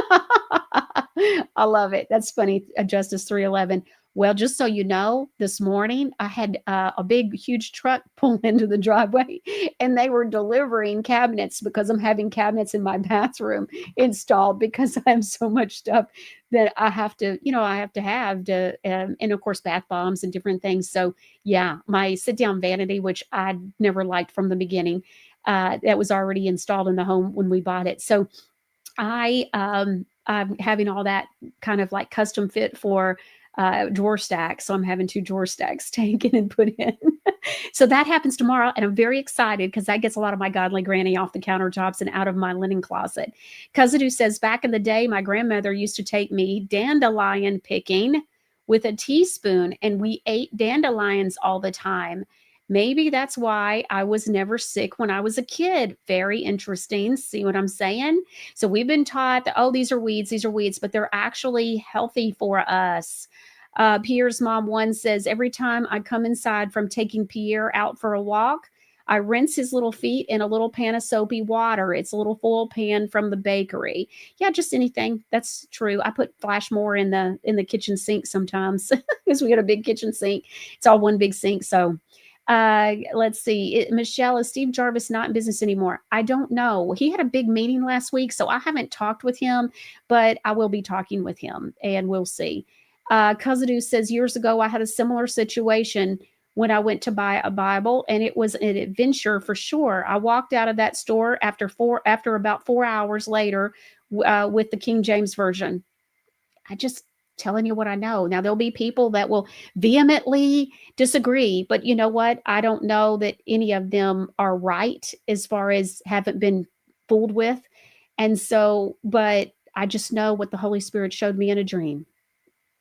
I love it. That's funny, Justice 311. Well, just so you know, this morning I had a big, huge truck pull into the driveway and they were delivering cabinets because I'm having cabinets in my bathroom installed because I have so much stuff that I have to, and of course, bath bombs and different things. So, yeah, my sit down vanity, which I never liked from the beginning, that was already installed in the home when we bought it. So, I'm having all that kind of like custom fit for drawer stacks. So I'm having 2 drawer stacks taken and put in. So that happens tomorrow. And I'm very excited because that gets a lot of my godly granny off the countertops and out of my linen closet. Cousin says, back in the day, my grandmother used to take me dandelion picking with a teaspoon and we ate dandelions all the time. Maybe that's why I was never sick when I was a kid. Very interesting. See what I'm saying? So we've been taught that, oh, these are weeds, but they're actually healthy for us. Pierre's mom 1 says, every time I come inside from taking Pierre out for a walk, I rinse his little feet in a little pan of soapy water. It's a little foil pan from the bakery. Yeah, just anything. That's true. I put Flashmore in the kitchen sink sometimes because we got a big kitchen sink. It's all one big sink. So let's see. Michelle, is Steve Jarvis not in business anymore? I don't know. He had a big meeting last week, so I haven't talked with him, but I will be talking with him and we'll see. Kazadu says, years ago, I had a similar situation when I went to buy a Bible, and it was an adventure for sure. I walked out of that store after about 4 hours later with the King James Version. I just telling you what I know. Now, there'll be people that will vehemently disagree, but you know what? I don't know that any of them are right as far as haven't been fooled with. And so, but I just know what the Holy Spirit showed me in a dream.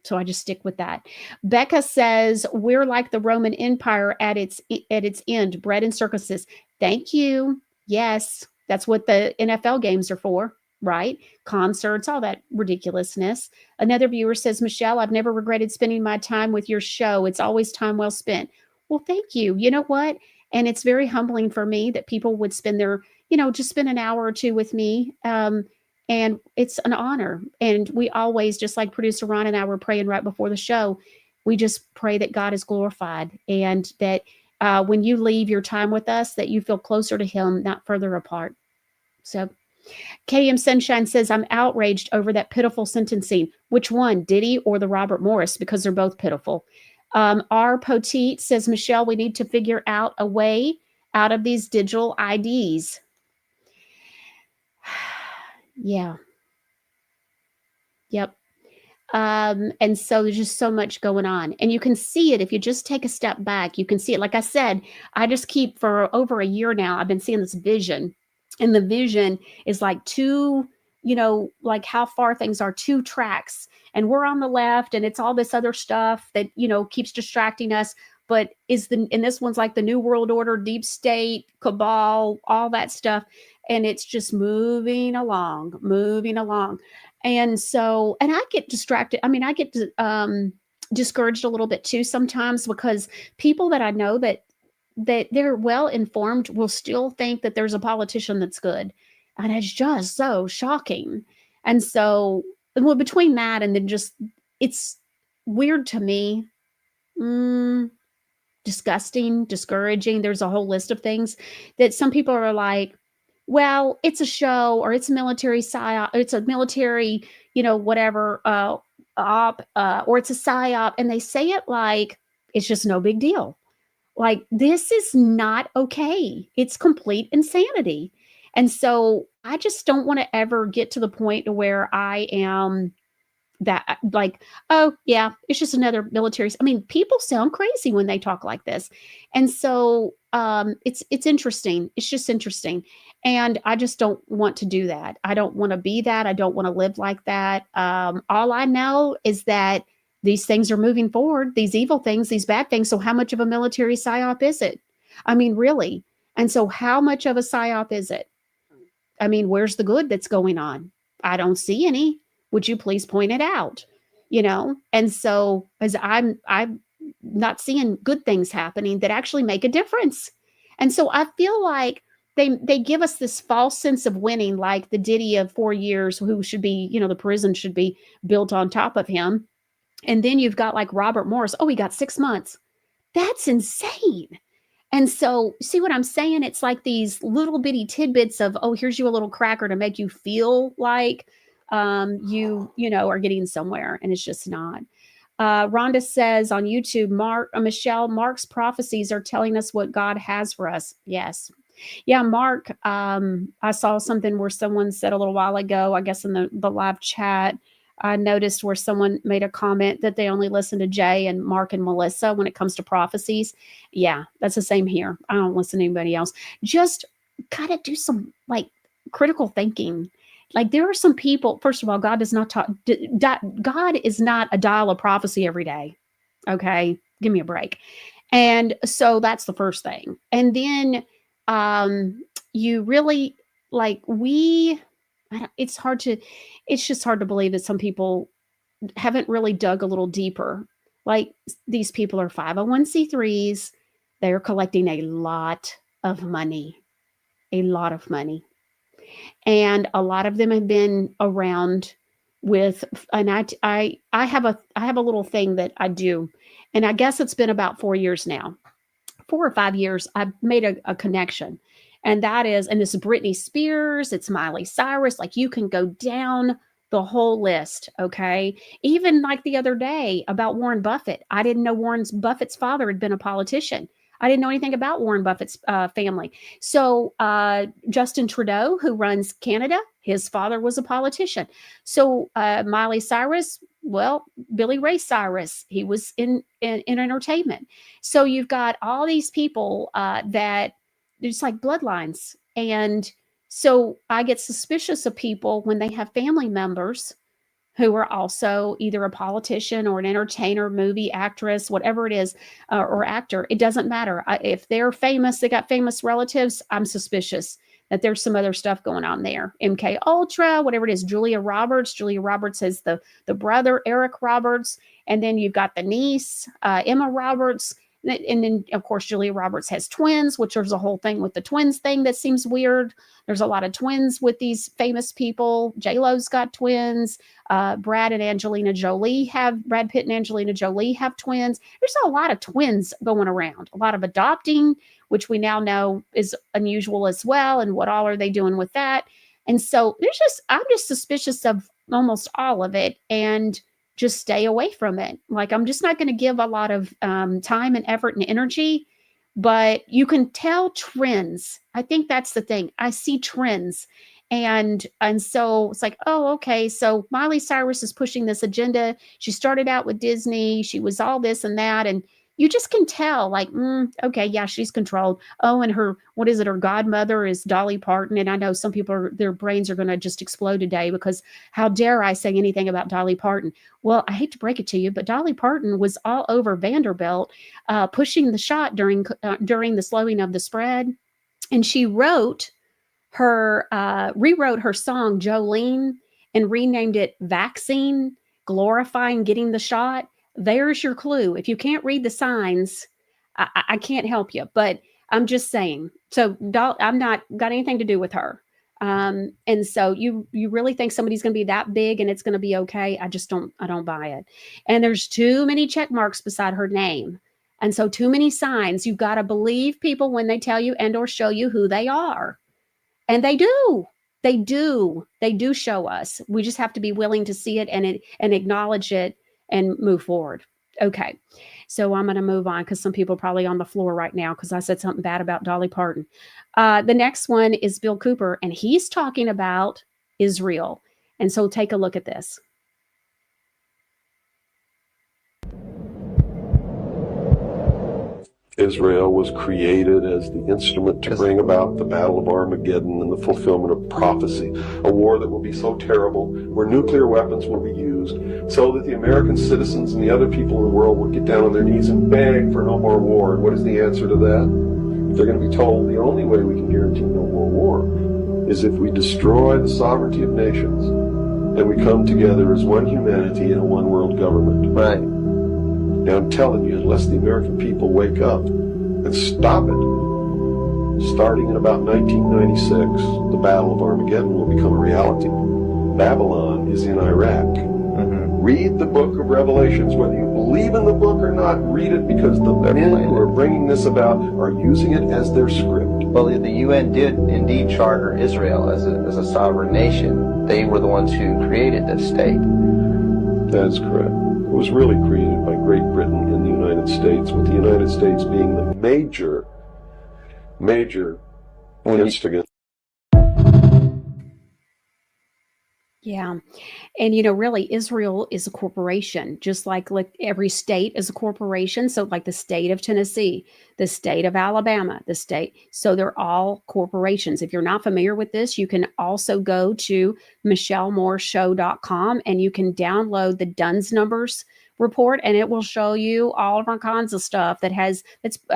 So I just stick with that. Becca says, we're like the Roman Empire at its end, bread and circuses. Thank you. Yes, that's what the NFL games are for, right? Concerts, all that ridiculousness. Another viewer says, Michelle, I've never regretted spending my time with your show. It's always time well spent. Well, thank you. You know what? And it's very humbling for me that people would spend just spend an hour or 2 with me. And it's an honor. And we always, just like producer Ron and I were praying right before the show, we just pray that God is glorified and that when you leave your time with us, that you feel closer to him, not further apart. So KM Sunshine says, I'm outraged over that pitiful sentencing. Which one, Diddy or the Robert Morris? Because they're both pitiful. R. Poteet says, Michelle, we need to figure out a way out of these digital IDs. Yeah. Yep. And so there's just so much going on. And you can see it if you just take a step back. You can see it. Like I said, I just keep for over a year now, I've been seeing this vision. And the vision is like 2, like how far things are, 2 tracks. And we're on the left, and it's all this other stuff that, keeps distracting us. But and this one's like the New World Order, deep state, cabal, all that stuff. And it's just moving along. And so, and I get distracted. I mean, I get discouraged a little bit too sometimes because people that I know that they're well informed will still think that there's a politician that's good. And it's just so shocking. And so, well, between that and then just, it's weird to me. Disgusting, discouraging. There's a whole list of things that some people are like, well, it's a show or it's a military psyop, it's a military, whatever, op, or it's a psyop. And they say it like it's just no big deal. Like, this is not okay. It's complete insanity. And so I just don't want to ever get to the point where I am that like, oh yeah, it's just another military. I mean, people sound crazy when they talk like this. And so it's interesting. It's just interesting. And I just don't want to do that. I don't want to be that. I don't want to live like that. All I know is that these things are moving forward, these evil things, these bad things. So how much of a military psyop is it? I mean, really? And so how much of a psyop is it? I mean, where's the good that's going on? I don't see any. Would you please point it out? And so as I'm not seeing good things happening that actually make a difference. And so I feel like they give us this false sense of winning, like the Diddy of 4 years, who should be, the prison should be built on top of him. And then you've got like Robert Morris. Oh, he got 6 months. That's insane. And so, see what I'm saying? It's like these little bitty tidbits of, oh, here's you a little cracker to make you feel like you are getting somewhere, and it's just not. Rhonda says on YouTube, Michelle, Mark's prophecies are telling us what God has for us. Yes. Yeah, Mark, I saw something where someone said a little while ago, I guess in the live chat, I noticed where someone made a comment that they only listen to Jay and Mark and Melissa when it comes to prophecies. Yeah, that's the same here. I don't listen to anybody else. Just gotta do some like critical thinking. Like there are some people, first of all, God does not talk, God is not a dial of prophecy every day. Okay, give me a break. And so that's the first thing. And then you really it's just hard to believe that some people haven't really dug a little deeper. Like these people are 501c3s. They're collecting a lot of money. And a lot of them have been around with, and I have a little thing that I do, and I guess it's been about 4 years now, 4 or 5 years. I've made a connection, and that is, and this is Britney Spears, it's Miley Cyrus, like you can go down the whole list. Okay. Even like the other day about Warren Buffett. I didn't know Warren Buffett's father had been a politician. I didn't know anything about Warren Buffett's family. So Justin Trudeau, who runs Canada, his father was a politician. So Miley Cyrus, well, Billy Ray Cyrus, he was in entertainment. So you've got all these people that it's like bloodlines. And so I get suspicious of people when they have family members who are also either a politician or an entertainer, movie actress, whatever it is, or actor. It doesn't matter. If they're famous, they got famous relatives, I'm suspicious that there's some other stuff going on there. MK Ultra, whatever it is. Julia Roberts has the brother, Eric Roberts. And then you've got the niece, Emma Roberts. And then, of course, Julia Roberts has twins, which there's a whole thing with the twins thing that seems weird. There's a lot of twins with these famous people. J-Lo's got twins. Brad Pitt and Angelina Jolie have twins. There's a lot of twins going around. A lot of adopting, which we now know is unusual as well. And what all are they doing with that? And so I'm just suspicious of almost all of it. And just stay away from it. Like, I'm just not going to give a lot of time and effort and energy, but you can tell trends. I think that's the thing. I see trends. And so it's like, oh, okay. So Miley Cyrus is pushing this agenda. She started out with Disney. She was all this and that. And you just can tell like, okay, yeah, she's controlled. Oh, and her godmother is Dolly Parton. And I know some people, their brains are going to just explode today because how dare I say anything about Dolly Parton? Well, I hate to break it to you, but Dolly Parton was all over Vanderbilt, pushing the shot during the slowing of the spread. And she rewrote her song Jolene and renamed it Vaccine, glorifying getting the shot. There's your clue. If you can't read the signs, I can't help you, but I'm just saying. So I'm not got anything to do with her. And so you really think somebody's going to be that big and it's going to be okay? I don't buy it. And there's too many check marks beside her name. And so too many signs. You've got to believe people when they tell you and or show you who they are. And they do. They do show us. We just have to be willing to see it and acknowledge it and move forward. Okay. So I'm going to move on because some people are probably on the floor right now because I said something bad about Dolly Parton. The next one is Bill Cooper, and he's talking about Israel. And so take a look at this. Israel was created as the instrument to bring about the Battle of Armageddon and the fulfillment of prophecy, a war that will be so terrible, where nuclear weapons will be used, so that the American citizens and the other people in the world will get down on their knees and beg for no more war. And what is the answer to that? They're going to be told the only way we can guarantee no more war is if we destroy the sovereignty of nations and we come together as one humanity in a one world government. Right. Now I'm telling you, unless the American people wake up and stop it, starting in about 1996, the Battle of Armageddon will become a reality. Babylon is in Iraq. Read the book of Revelations. Whether you believe in the book or not, read it, because the men who are bringing this about are using it as their script. Well, the UN did indeed charter Israel as a sovereign nation. They were the ones who created this state. That is correct. It was really created by Great Britain and the United States, with the United States being the major instigant. Yeah. And, really, Israel is a corporation, just like every state is a corporation. So like the state of Tennessee, the state of Alabama, the state. So they're all corporations. If you're not familiar with this, you can also go to michellemooreshow.com and you can download the DUNS numbers report, and it will show you all of our kinds of stuff that's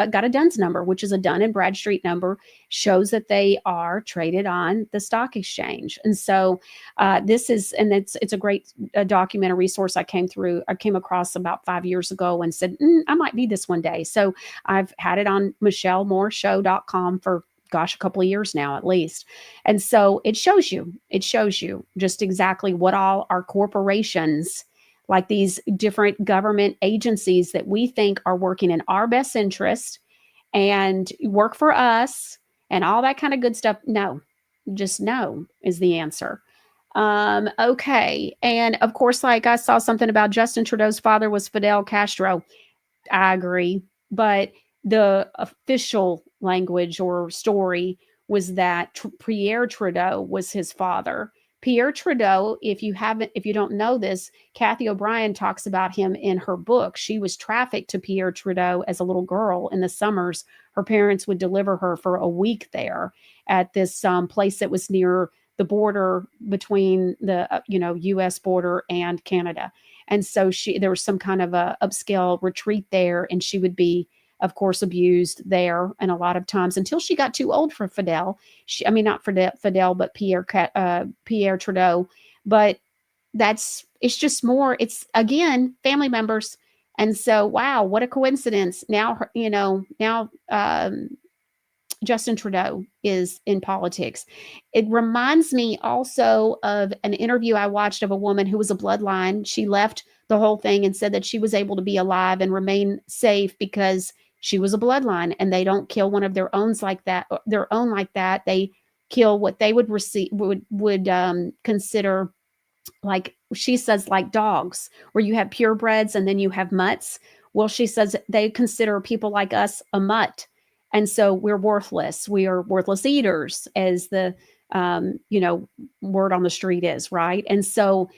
got a DUNS number, which is a Dun and Bradstreet number, shows that they are traded on the stock exchange. And so it's a great documentary resource I came across about 5 years ago and said, I might need this one day. So I've had it on michellemooreshow.com for a couple of years now, at least. And so it shows you just exactly what all our corporations, like these different government agencies that we think are working in our best interest and work for us and all that kind of good stuff. No, just no is the answer. Okay. And of course, like I saw something about Justin Trudeau's father was Fidel Castro. I agree. But the official language or story was that Pierre Trudeau was his father. Pierre Trudeau, if you don't know this, Kathy O'Brien talks about him in her book. She was trafficked to Pierre Trudeau as a little girl in the summers. Her parents would deliver her for a week there at this place that was near the border between the U.S. border and Canada. And so there was some kind of a upscale retreat there, and she would be, of course, abused there, and a lot of times until she got too old for Fidel. Not Fidel, but Pierre Trudeau. But it's just more. It's again family members, and so wow, what a coincidence! Now Justin Trudeau is in politics. It reminds me also of an interview I watched of a woman who was a bloodline. She left the whole thing and said that she was able to be alive and remain safe because she was a bloodline, and they don't kill one of their own like that. They kill what they would consider, like she says, like dogs, where you have purebreds and then you have mutts. Well, she says they consider people like us a mutt. And so we're worthless. We are worthless eaters, as the, word on the street is, right? And so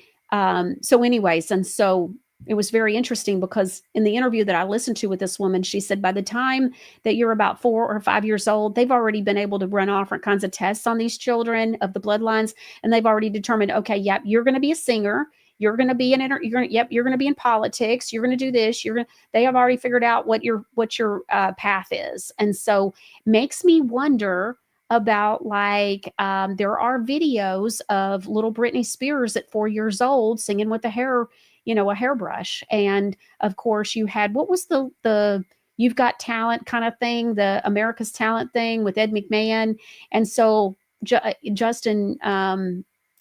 it was very interesting because in the interview that I listened to with this woman, she said by the time that you're about 4 or 5 years old, they've already been able to run all different kinds of tests on these children of the bloodlines, and they've already determined, okay, yep, you're going to be a singer. You're going to be you're going to be in politics. You're going to do this. They have already figured out what your path is. And so makes me wonder about there are videos of little Britney Spears at 4 years old singing with a hairbrush. And of course you had, what was the You've Got Talent kind of thing, the America's Talent thing with Ed McMahon. And so Justin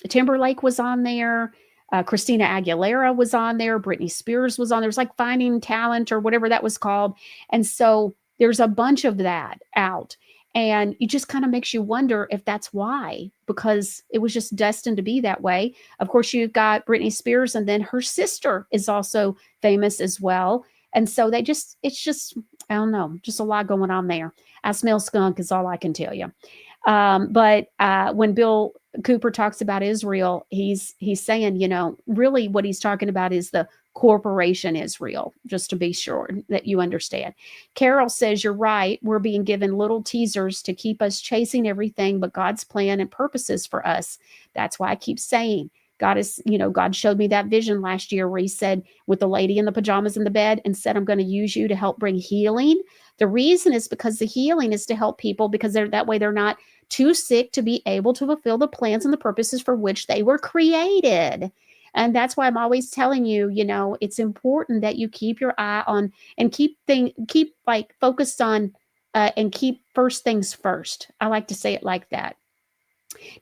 Timberlake was on there. Christina Aguilera was on there. Britney Spears was on there. It was like Finding Talent or whatever that was called. And so there's a bunch of that out. And it just kind of makes you wonder if that's why, because it was just destined to be that way. Of course, you've got Britney Spears, and then her sister is also famous as well. And so it's just, I don't know, just a lot going on there. I smell skunk is all I can tell you. But when Bill Cooper talks about Israel, he's saying, really what he's talking about is the corporation Israel, just to be sure that you understand. Carol says, you're right. We're being given little teasers to keep us chasing everything but God's plan and purposes for us. That's why I keep saying, God showed me that vision last year where he said, with the lady in the pajamas in the bed, and said, I'm going to use you to help bring healing. The reason is because the healing is to help people, because that way they're not too sick to be able to fulfill the plans and the purposes for which they were created. And that's why I'm always telling you, it's important that you keep your eye on and keep focused on and keep first things first. I like to say it like that.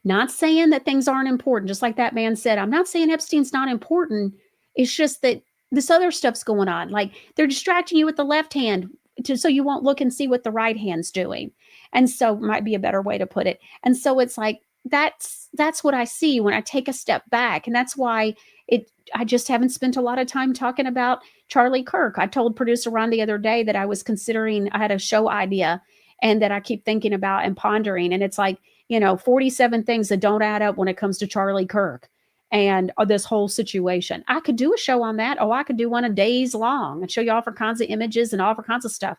Not saying that things aren't important, just like that man said. I'm not saying Epstein's not important. It's just that this other stuff's going on. Like, they're distracting you with the left hand so you won't look and see what the right hand's doing. And so might be a better way to put it. And so it's like, that's what I see when I take a step back. And that's why I just haven't spent a lot of time talking about Charlie Kirk. I told producer Ron the other day that I had a show idea and that I keep thinking about and pondering. And it's like, 47 things that don't add up when it comes to Charlie Kirk and this whole situation. I could do a show on that. I could do one a days long and show you all kinds of images and all kinds of stuff.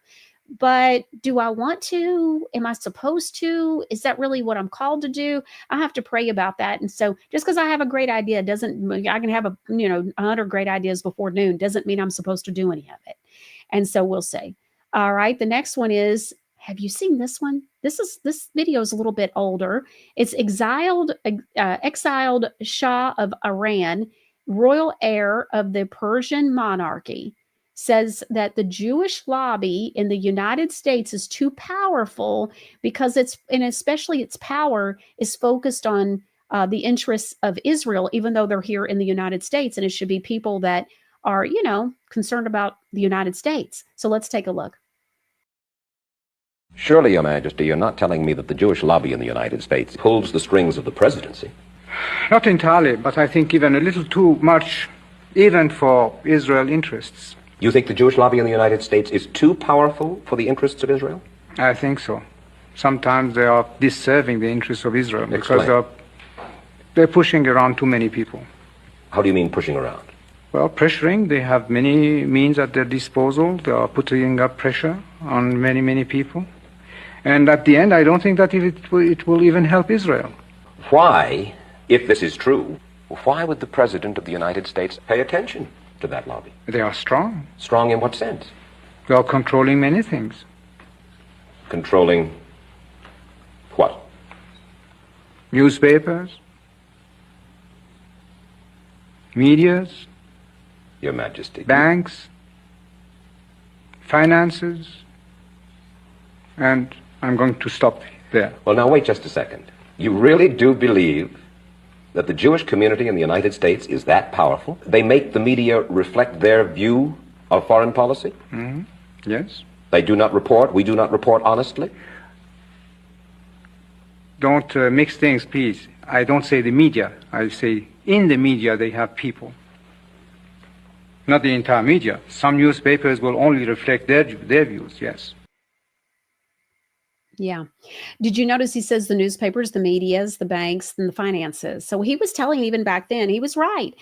But do I want to? Am I supposed to? Is that really what I'm called to do? I have to pray about that. And so just because I have a great idea I can have 100 great ideas before noon doesn't mean I'm supposed to do any of it. And so we'll see. All right. The next one is, have you seen this one? This video is a little bit older. It's exiled Shah of Iran, royal heir of the Persian monarchy, says that the Jewish lobby in the United States is too powerful because especially its power is focused on the interests of Israel, even though they're here in the United States, and it should be people that are, concerned about the United States. So let's take a look. Surely, Your Majesty, you're not telling me that the Jewish lobby in the United States pulls the strings of the presidency? Not entirely, but I think even a little too much, even for Israel interests. You think the Jewish lobby in the United States is too powerful for the interests of Israel? I think so. Sometimes they are disserving the interests of Israel because they're pushing around too many people. How do you mean pushing around? Well, pressuring. They have many means at their disposal. They are putting up pressure on many, many people. And at the end, I don't think that it will even help Israel. Why, if this is true, why would the President of the United States pay attention to that lobby? They are strong. Strong in what sense? They are controlling many things. Controlling what? Newspapers, medias, Your Majesty. banks, finances, and I'm going to stop there. Well, now wait just a second. You really do believe that the Jewish community in the United States is that powerful? They make the media reflect their view of foreign policy? Mm-hmm. Yes. We do not report honestly? Don't mix things, please. I don't say the media. I say in the media they have people. Not the entire media. Some newspapers will only reflect their views, yes. Yeah. Did you notice he says the newspapers, the medias, the banks, and the finances? So he was telling even back then, he was right.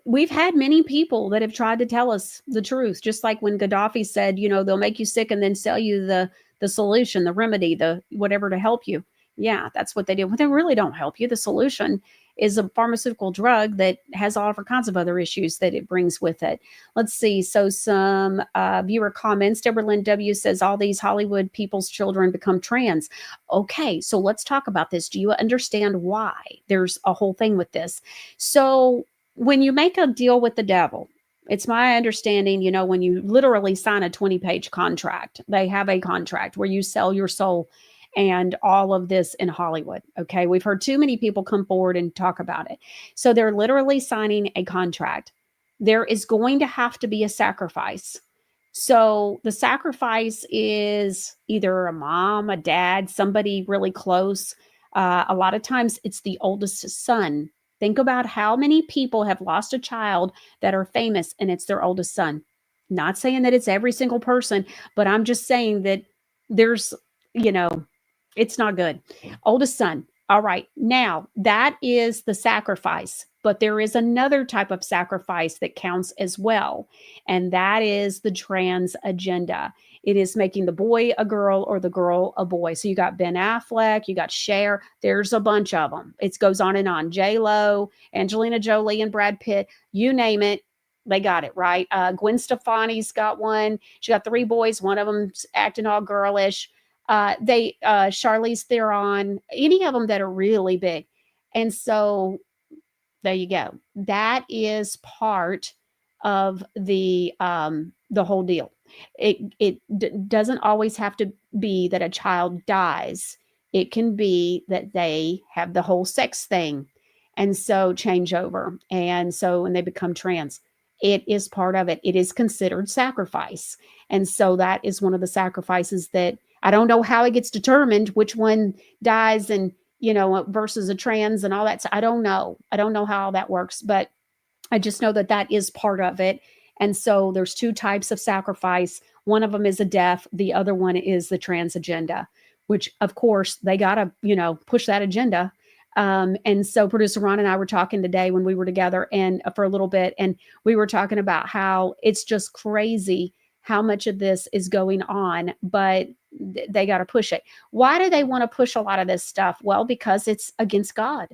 We've had many people that have tried to tell us the truth, just like when Gaddafi said, they'll make you sick and then sell you the solution, the remedy, the whatever to help you. Yeah, that's what they do. But they really don't help you. The solution is a pharmaceutical drug that has all kinds of other issues that it brings with it. Let's see. So some viewer comments. Deborah Lynn W. says all these Hollywood people's children become trans. Okay, so let's talk about this. Do you understand why? There's a whole thing with this. So when you make a deal with the devil, it's my understanding, when you literally sign a 20-page contract, they have a contract where you sell your soul and all of this in Hollywood. Okay. We've heard too many people come forward and talk about it. So they're literally signing a contract. There is going to have to be a sacrifice. So the sacrifice is either a mom, a dad, somebody really close. A lot of times it's the oldest son. Think about how many people have lost a child that are famous and it's their oldest son. Not saying that it's every single person, but I'm just saying that there's, it's not good. Oldest son. All right. Now, that is the sacrifice, but there is another type of sacrifice that counts as well, and that is the trans agenda. It is making the boy a girl or the girl a boy. So you got Ben Affleck, you got Cher. There's a bunch of them. It goes on and on. J-Lo, Angelina Jolie, and Brad Pitt. You name it, they got it, right? Gwen Stefani's got one. She got 3 boys. One of them's acting all girlish. Charlize Theron, any of them that are really big. And so there you go. That is part of the whole deal. It doesn't always have to be that a child dies. It can be that they have the whole sex thing, and so change over. And so when they become trans, it is part of it. It is considered sacrifice. And so that is one of the sacrifices that I don't know how it gets determined, which one dies and, versus a trans and all that. So I don't know. I don't know how all that works, but I just know that that is part of it. And so there's 2 types of sacrifice. One of them is a death. The other one is the trans agenda, which of course they got to, push that agenda. And so producer Ron and I were talking today when we were together and for a little bit, and we were talking about how it's just crazy how much of this is going on, but they got to push it. Why do they want to push a lot of this stuff? Well, because it's against God.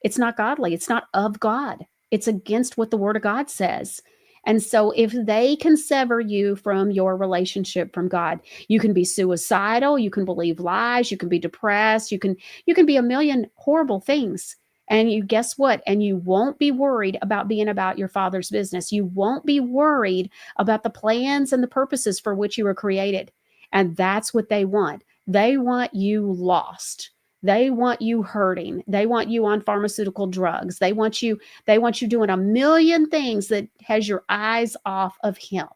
It's not godly. It's not of God. It's against what the word of God says. And so if they can sever you from your relationship from God, you can be suicidal, you can believe lies, you can be depressed, you can be a million horrible things. And you guess what? And you won't be worried about being about your Father's business. You won't be worried about the plans and the purposes for which you were created. And that's what they want. They want you lost. They want you hurting. They want you on pharmaceutical drugs. They want you doing a million things that has your eyes off of him.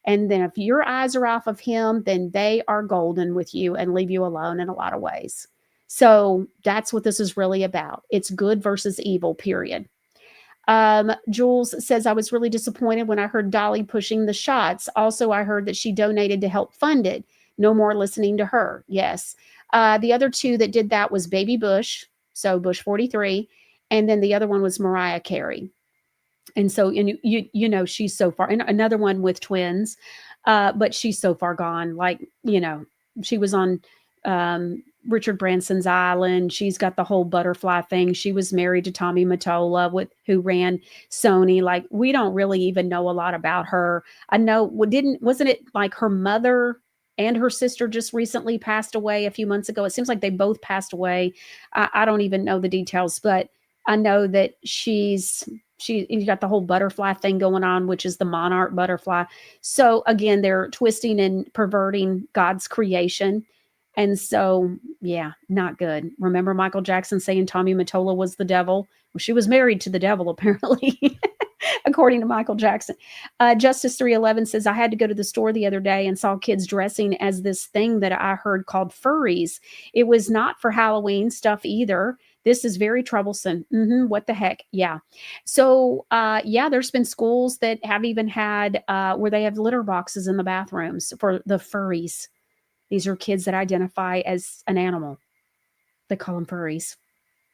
And then if your eyes are off of him, then they are golden with you and leave you alone in a lot of ways. So that's what this is really about. It's good versus evil, period. Jules says, I was really disappointed when I heard Dolly pushing the shots. Also, I heard that she donated to help fund it. No more listening to her. Yes. The other 2 that did that was Baby Bush, so Bush 43, and then the other one was Mariah Carey. And so, she's so far, and another one with twins, but she's so far gone. Like, she was on Richard Branson's Island. She's got the whole butterfly thing. She was married to Tommy Mottola, who ran Sony. Like, we don't really even know a lot about her. I know, wasn't it like her mother and her sister just recently passed away a few months ago? It seems like they both passed away. I don't even know the details, but I know that she's got the whole butterfly thing going on, which is the monarch butterfly. So again, they're twisting and perverting God's creation. And so, yeah, not good. Remember Michael Jackson saying Tommy Mottola was the devil? Well, she was married to the devil, apparently, according to Michael Jackson. Justice 311 says, I had to go to the store the other day and saw kids dressing as this thing that I heard called furries. It was not for Halloween stuff either. This is very troublesome. What the heck? Yeah. So, there's been schools that have even had where they have litter boxes in the bathrooms for the furries. These are kids that identify as an animal. They call them furries.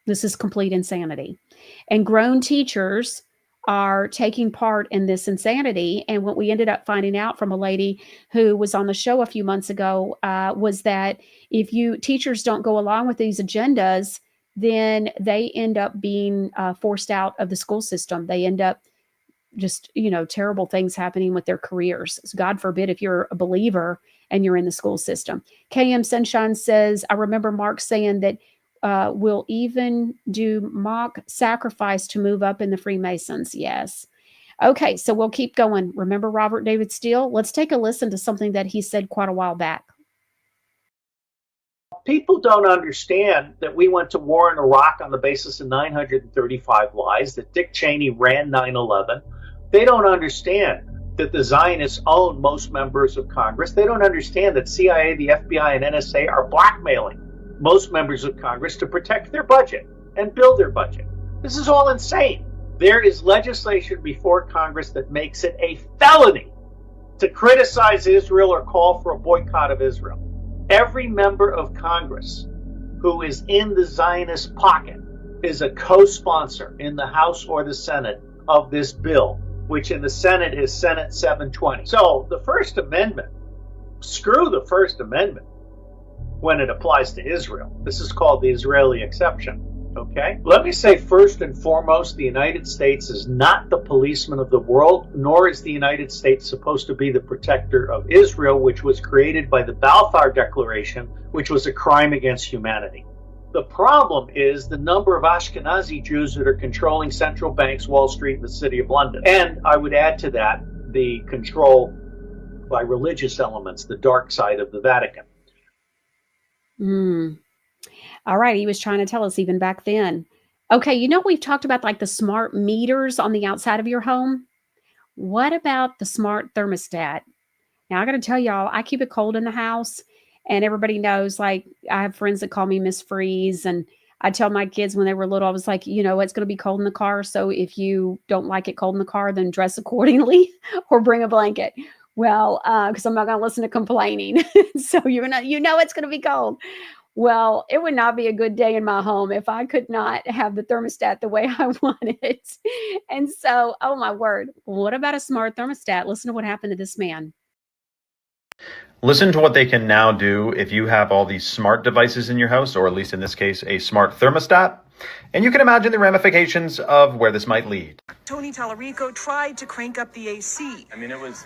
This is complete insanity. And grown teachers are taking part in this insanity. And what we ended up finding out from a lady who was on the show a few months ago was that if teachers don't go along with these agendas, then they end up being forced out of the school system. They end up just, terrible things happening with their careers. So God forbid if you're a believer and you're in the school system. KM Sunshine says, I remember Mark saying that we'll even do mock sacrifice to move up in the Freemasons. Yes. Okay, so we'll keep going. Remember Robert David Steele? Let's take a listen to something that he said quite a while back. People don't understand that we went to war in Iraq on the basis of 935 lies, that Dick Cheney ran 9/11. They don't understand that the Zionists own most members of Congress. They don't understand that CIA, the FBI, and NSA are blackmailing most members of Congress to protect their budget and build their budget. This is all insane. There is legislation before Congress that makes it a felony to criticize Israel or call for a boycott of Israel. Every member of Congress who is in the Zionist pocket, is a co-sponsor in the House or the Senate of this bill, which in the Senate is Senate 720. So the First Amendment, screw the First Amendment when it applies to Israel. This is called the Israeli exception. Okay? Let me say first and foremost, the United States is not the policeman of the world, nor is the United States supposed to be the protector of Israel, which was created by the Balfour Declaration, which was a crime against humanity. The problem is the number of Ashkenazi Jews that are controlling central banks, Wall Street, and the City of London. And I would add to that the control by religious elements, the dark side of the Vatican. All right. He was trying to tell us even back then. Okay. You know, we've talked about like the smart meters on the outside of your home. What about the smart thermostat? Now, I got to tell y'all, I keep it cold in the house, and everybody knows, like, I have friends that call me Miss Freeze, and I tell my kids when they were little, I was like, you know, it's going to be cold in the car. So if you don't like it cold in the car, then dress accordingly or bring a blanket. Well, because I'm not going to listen to complaining. So you know it's going to be cold. Well, it would not be a good day in my home if I could not have the thermostat the way I want it. And so, oh my word, what about a smart thermostat? Listen to what happened to this man. Listen to what they can now do if you have all these smart devices in your house, or at least in this case, a smart thermostat. And you can imagine the ramifications of where this might lead. Tony Tallarico tried to crank up the AC. I mean, it was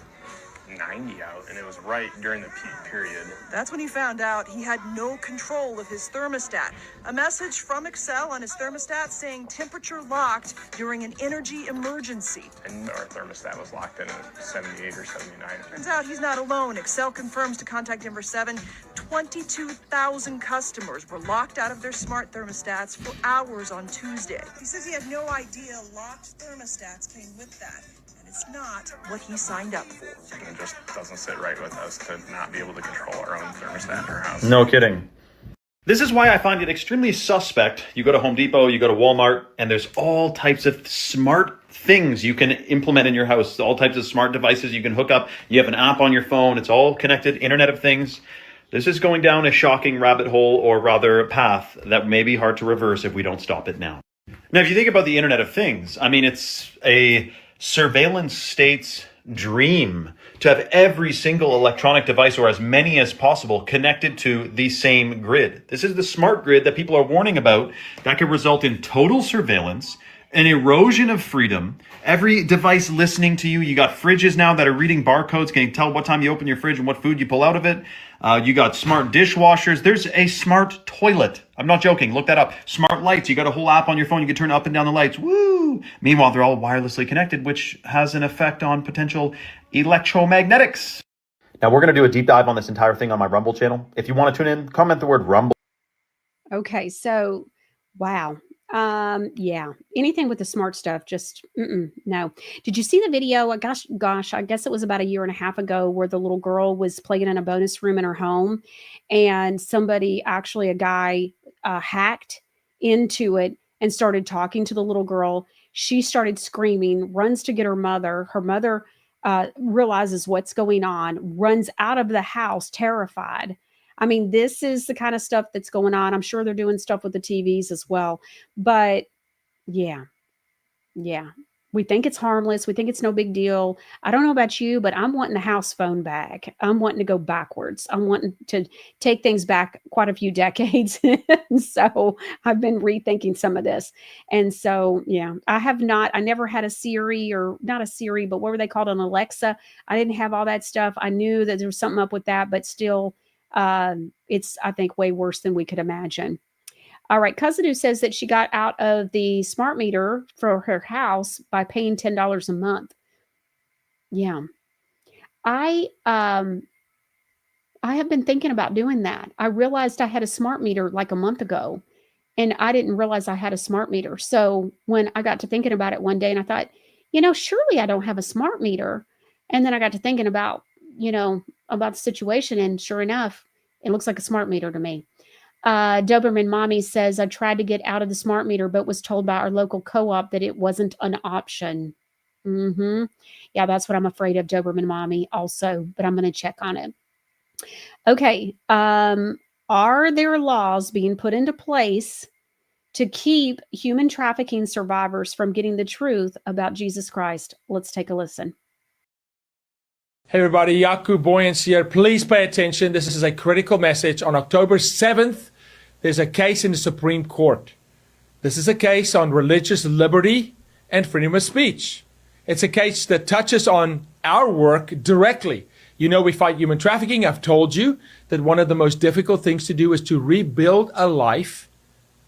90 out, and it was right during the peak period. That's when he found out he had no control of his thermostat. A message from Excel on his thermostat saying temperature locked during an energy emergency. And our thermostat was locked in at 78 or 79. Turns out he's not alone. Excel confirms to Contact Denver 7, 22,000 customers were locked out of their smart thermostats for hours on Tuesday. He says he had no idea locked thermostats came with that. It's not what he signed up for. It just doesn't sit right with us to not be able to control our own thermostat in our house. No kidding. This is why I find it extremely suspect. You go to Home Depot, you go to Walmart, and there's all types of smart things you can implement in your house, all types of smart devices you can hook up. You have an app on your phone. It's all connected, Internet of Things. This is going down a shocking rabbit hole, or rather a path that may be hard to reverse if we don't stop it now. Now, if you think about the Internet of Things, I mean, it's a surveillance state's dream to have every single electronic device, or as many as possible, connected to the same grid. This is the smart grid that people are warning about that could result in total surveillance, an erosion of freedom, every device listening to you. You got fridges now that are reading barcodes, can tell what time you open your fridge and what food you pull out of it. You got smart dishwashers. There's a smart toilet. I'm not joking. Look that up. Smart lights. You got a whole app on your phone. You can turn up and down the lights. Woo! Meanwhile, they're all wirelessly connected, which has an effect on potential electromagnetics. Now, we're going to do a deep dive on this entire thing on my Rumble channel. If you want to tune in, comment the word Rumble. Okay, so wow. Yeah, anything with the smart stuff, just no. Did you see the video? Gosh, I guess it was about a year and a half ago, where the little girl was playing in a bonus room in her home, and somebody, actually a guy, hacked into it and started talking to the little girl. She started screaming, runs to get her mother. Her mother realizes what's going on, runs out of the house terrified. I mean, this is the kind of stuff that's going on. I'm sure they're doing stuff with the TVs as well. But yeah. We think it's harmless. We think it's no big deal. I don't know about you, but I'm wanting the house phone back. I'm wanting to go backwards. I'm wanting to take things back quite a few decades. So I've been rethinking some of this. And so, yeah, I never had a Siri, or not a Siri, but what were they called? An Alexa. I didn't have all that stuff. I knew that there was something up with that, but still, it's, I think, way worse than we could imagine. All right. Cousin who says that she got out of the smart meter for her house by paying $10 a month. Yeah. I have been thinking about doing that. I realized I had a smart meter like a month ago, and I didn't realize I had a smart meter. So when I got to thinking about it one day, and I thought, surely I don't have a smart meter. And then I got to thinking about, about the situation, and sure enough, it looks like a smart meter to me. Doberman Mommy says, I tried to get out of the smart meter, but was told by our local co-op that it wasn't an option. Yeah, that's what I'm afraid of, Doberman Mommy, also, but I'm going to check on it. Okay. Are there laws being put into place to keep human trafficking survivors from getting the truth about Jesus Christ? Let's take a listen. Hey everybody, Jakub Boyens here. Please pay attention. This is a critical message. On October 7th, there's a case in the Supreme Court. This is a case on religious liberty and freedom of speech. It's a case that touches on our work directly. You know, we fight human trafficking. I've told you that one of the most difficult things to do is to rebuild a life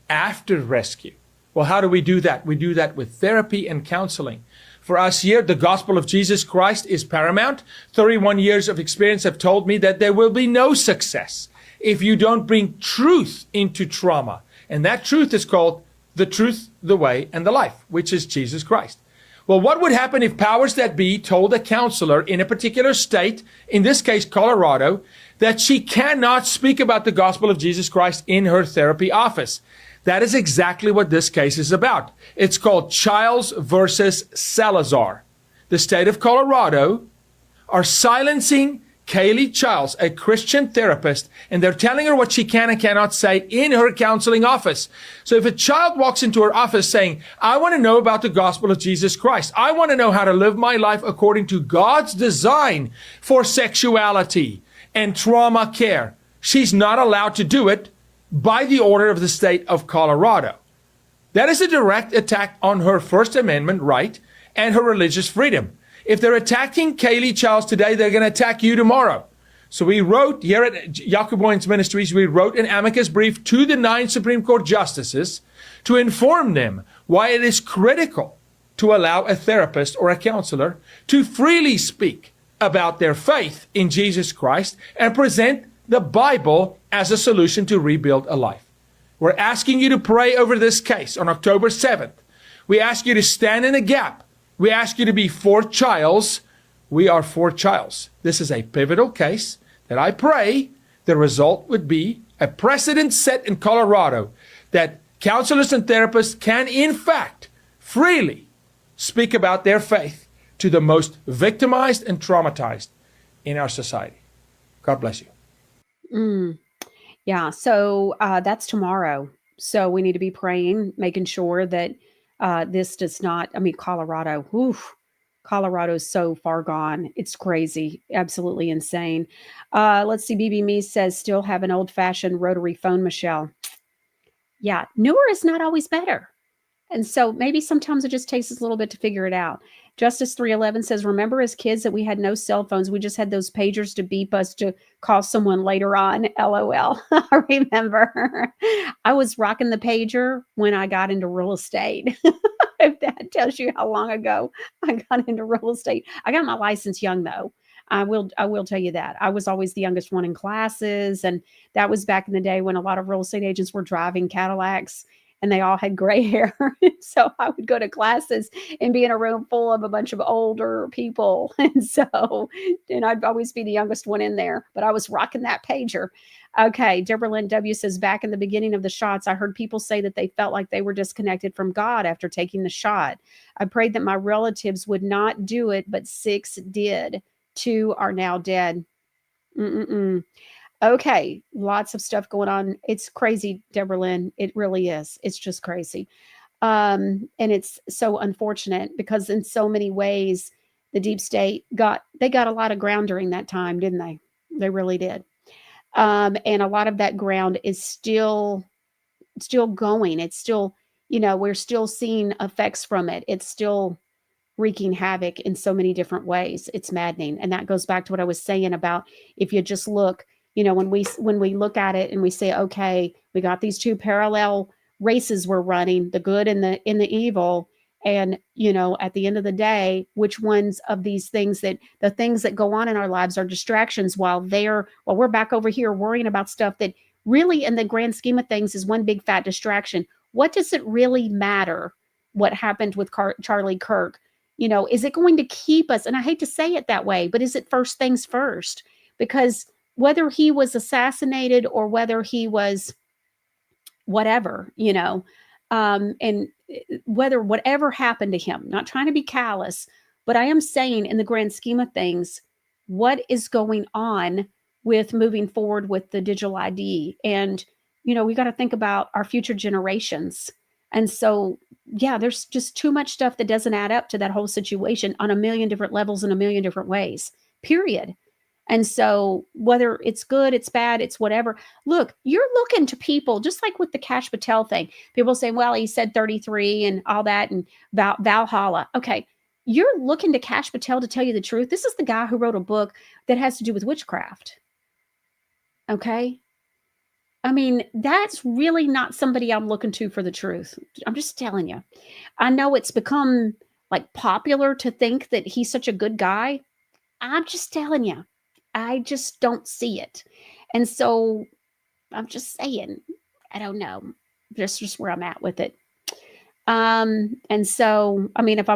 after rescue. Well, how do we do that? We do that with therapy and counseling. For us here, the gospel of Jesus Christ is paramount. 31 years of experience have told me that there will be no success if you don't bring truth into trauma. And that truth is called the truth, the way, and the life, which is Jesus Christ. Well, what would happen if powers that be told a counselor in a particular state, in this case, Colorado, that she cannot speak about the gospel of Jesus Christ in her therapy office? That is exactly what this case is about. It's called Childs versus Salazar. The state of Colorado are silencing Kaylee Childs, a Christian therapist, and they're telling her what she can and cannot say in her counseling office. So if a child walks into her office saying, I want to know about the gospel of Jesus Christ, I want to know how to live my life according to God's design for sexuality and trauma care, she's not allowed to do it by the order of the state of Colorado. That is a direct attack on her First Amendment right and her religious freedom. If they're attacking Kaylee Childs today, they're going to attack you tomorrow. So we wrote here at Jakub Boyens Ministries, we wrote an amicus brief to the 9 Supreme Court justices to inform them why it is critical to allow a therapist or a counselor to freely speak about their faith in Jesus Christ and present the Bible as a solution to rebuild a life. We're asking you to pray over this case on October 7th. We ask you to stand in a gap. We ask you to be for Childs. We are for Childs. This is a pivotal case that I pray the result would be a precedent set in Colorado that counselors and therapists can, in fact, freely speak about their faith to the most victimized and traumatized in our society. God bless you. Yeah, so that's tomorrow. So we need to be praying, making sure that this does not, Colorado, Colorado's so far gone. It's crazy, absolutely insane. Let's see, BB Me says, still have an old-fashioned rotary phone, Michelle. Yeah, newer is not always better. And so maybe sometimes it just takes us a little bit to figure it out. Justice 311 says, remember as kids that we had no cell phones. We just had those pagers to beep us to call someone later on. LOL. I remember. I was rocking the pager when I got into real estate. If that tells you how long ago I got into real estate. I got my license young, though. I will tell you that. I was always the youngest one in classes. And that was back in the day when a lot of real estate agents were driving Cadillacs and they all had gray hair. So I would go to classes and be in a room full of a bunch of older people. And I'd always be the youngest one in there, but I was rocking that pager. Okay. Deborah Lynn W says, back in the beginning of the shots, I heard people say that they felt like they were disconnected from God after taking the shot. I prayed that my relatives would not do it, but 6 did. 2 are now dead. Okay, lots of stuff going on. It's crazy, Deborah Lynn. It really is. It's just crazy. And it's so unfortunate because in so many ways, the deep state got a lot of ground during that time, didn't they? They really did. And a lot of that ground is still going. It's still, we're still seeing effects from it. It's still wreaking havoc in so many different ways. It's maddening. And that goes back to what I was saying about if you just look, when we look at it and we say, okay, we got these 2 parallel races we're running, the good and the evil. And, at the end of the day, which ones of these things the things that go on in our lives are distractions while we're back over here worrying about stuff that really in the grand scheme of things is one big fat distraction. What does it really matter what happened with Charlie Kirk? Is it going to keep us? And I hate to say it that way, but is it first things first? Because whether he was assassinated or whether he was whatever, and whether whatever happened to him, not trying to be callous, but I am saying in the grand scheme of things, what is going on with moving forward with the digital ID. And, you know, we got to think about our future generations. And so, yeah, there's just too much stuff that doesn't add up to that whole situation on a million different levels in a million different ways, period. And so whether it's good, it's bad, it's whatever. Look, you're looking to people, just like with the Kash Patel thing. People say, well, he said 33 and all that and Valhalla. Okay, you're looking to Kash Patel to tell you the truth. This is the guy who wrote a book that has to do with witchcraft. Okay? I mean, that's really not somebody I'm looking to for the truth. I'm just telling you. I know it's become like popular to think that he's such a good guy. I'm just telling you. I just don't see it. And so I'm just saying, I don't know. That's just where I'm at with it. And so, I mean, if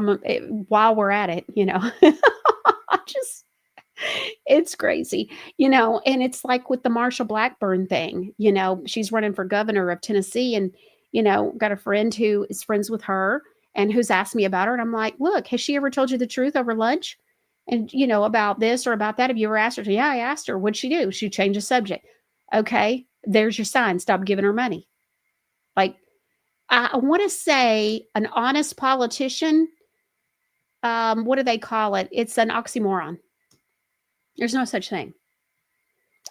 while we're at it, you know, I just, it's crazy, you know, and it's like with the Marsha Blackburn thing, you know, she's running for governor of Tennessee and, you know, got a friend who is friends with her and who's asked me about her. And I'm like, look, has she ever told you the truth over lunch? And, you know, about this or about that? Have you ever asked her? Yeah, I asked her. What'd she do? She changed the subject. Okay, there's your sign. Stop giving her money. Like, I want to say an honest politician, what do they call it? It's an oxymoron. There's no such thing.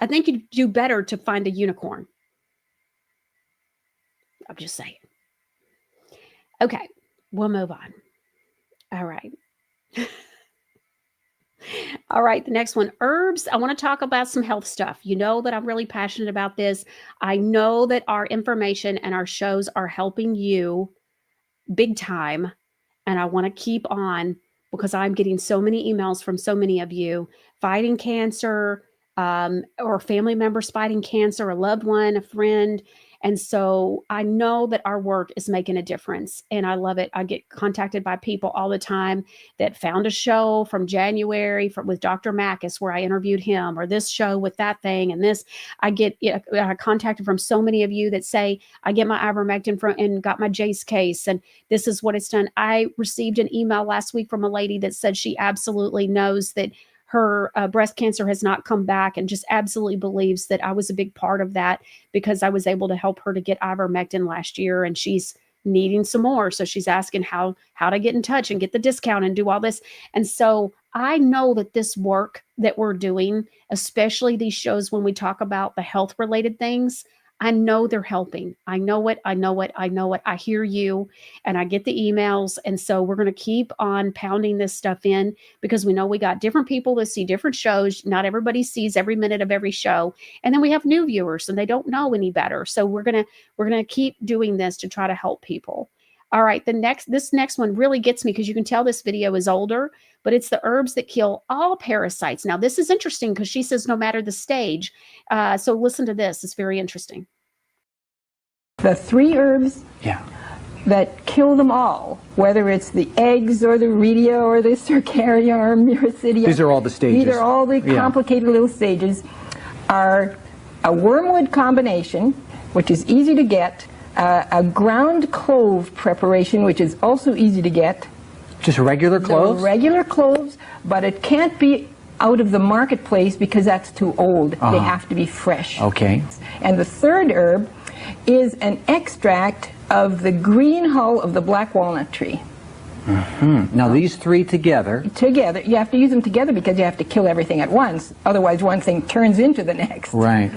I think you'd do better to find a unicorn. I'm just saying. Okay, we'll move on. All right. All right, the next one, herbs. I want to talk about some health stuff. You know that I'm really passionate about this. I know that our information and our shows are helping you big time. And I want to keep on because I'm getting so many emails from so many of you fighting cancer, or family members fighting cancer, a loved one, a friend. And so I know that our work is making a difference and I love it. I get contacted by people all the time that found a show from January with Dr. Mackus where I interviewed him, or this show with that thing and this. I get contacted from so many of you that say, I get my ivermectin from and got my Jace case and this is what it's done. I received an email last week from a lady that said she absolutely knows that her breast cancer has not come back and just absolutely believes that I was a big part of that because I was able to help her to get ivermectin last year and she's needing some more. So she's asking how to get in touch and get the discount and do all this. And so I know that this work that we're doing, especially these shows when we talk about the health related things, I know they're helping. I know it. I hear you and I get the emails. And so we're going to keep on pounding this stuff in because we know we got different people that see different shows. Not everybody sees every minute of every show. And then we have new viewers and they don't know any better. So we're going to keep doing this to try to help people. All right. This next one really gets me because you can tell this video is older, but it's the herbs that kill all parasites. Now, this is interesting because she says no matter the stage. So listen to this. It's very interesting. The 3 herbs that kill them all, whether it's the eggs or the redia or the cercaria or myricidia. These are all the stages. These are all the complicated little stages, are a wormwood combination, which is easy to get, a ground clove preparation, which is also easy to get. Just regular cloves? Regular cloves, but it can't be out of the marketplace because that's too old. They have to be fresh. Okay. And the 3rd herb is an extract of the green hull of the black walnut tree. Now these 3 together. You have to use them together because you have to kill everything at once. Otherwise one thing turns into the next. Right.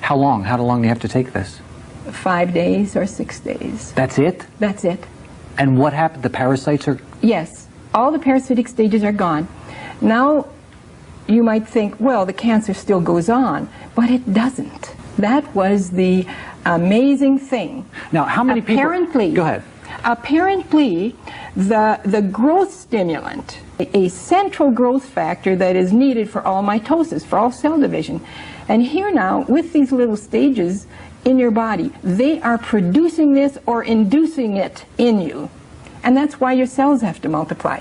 How long do you have to take this? 5 days or 6 days. That's it? That's it. And what happened? The parasites are... Yes. All the parasitic stages are gone. Now you might think, well, the cancer still goes on, but it doesn't. That was the amazing thing. Now, how many apparently, people... Go ahead. Apparently, the growth stimulant, a central growth factor that is needed for all mitosis, for all cell division. And here now, with these little stages in your body, they are producing this or inducing it in you. And that's why your cells have to multiply.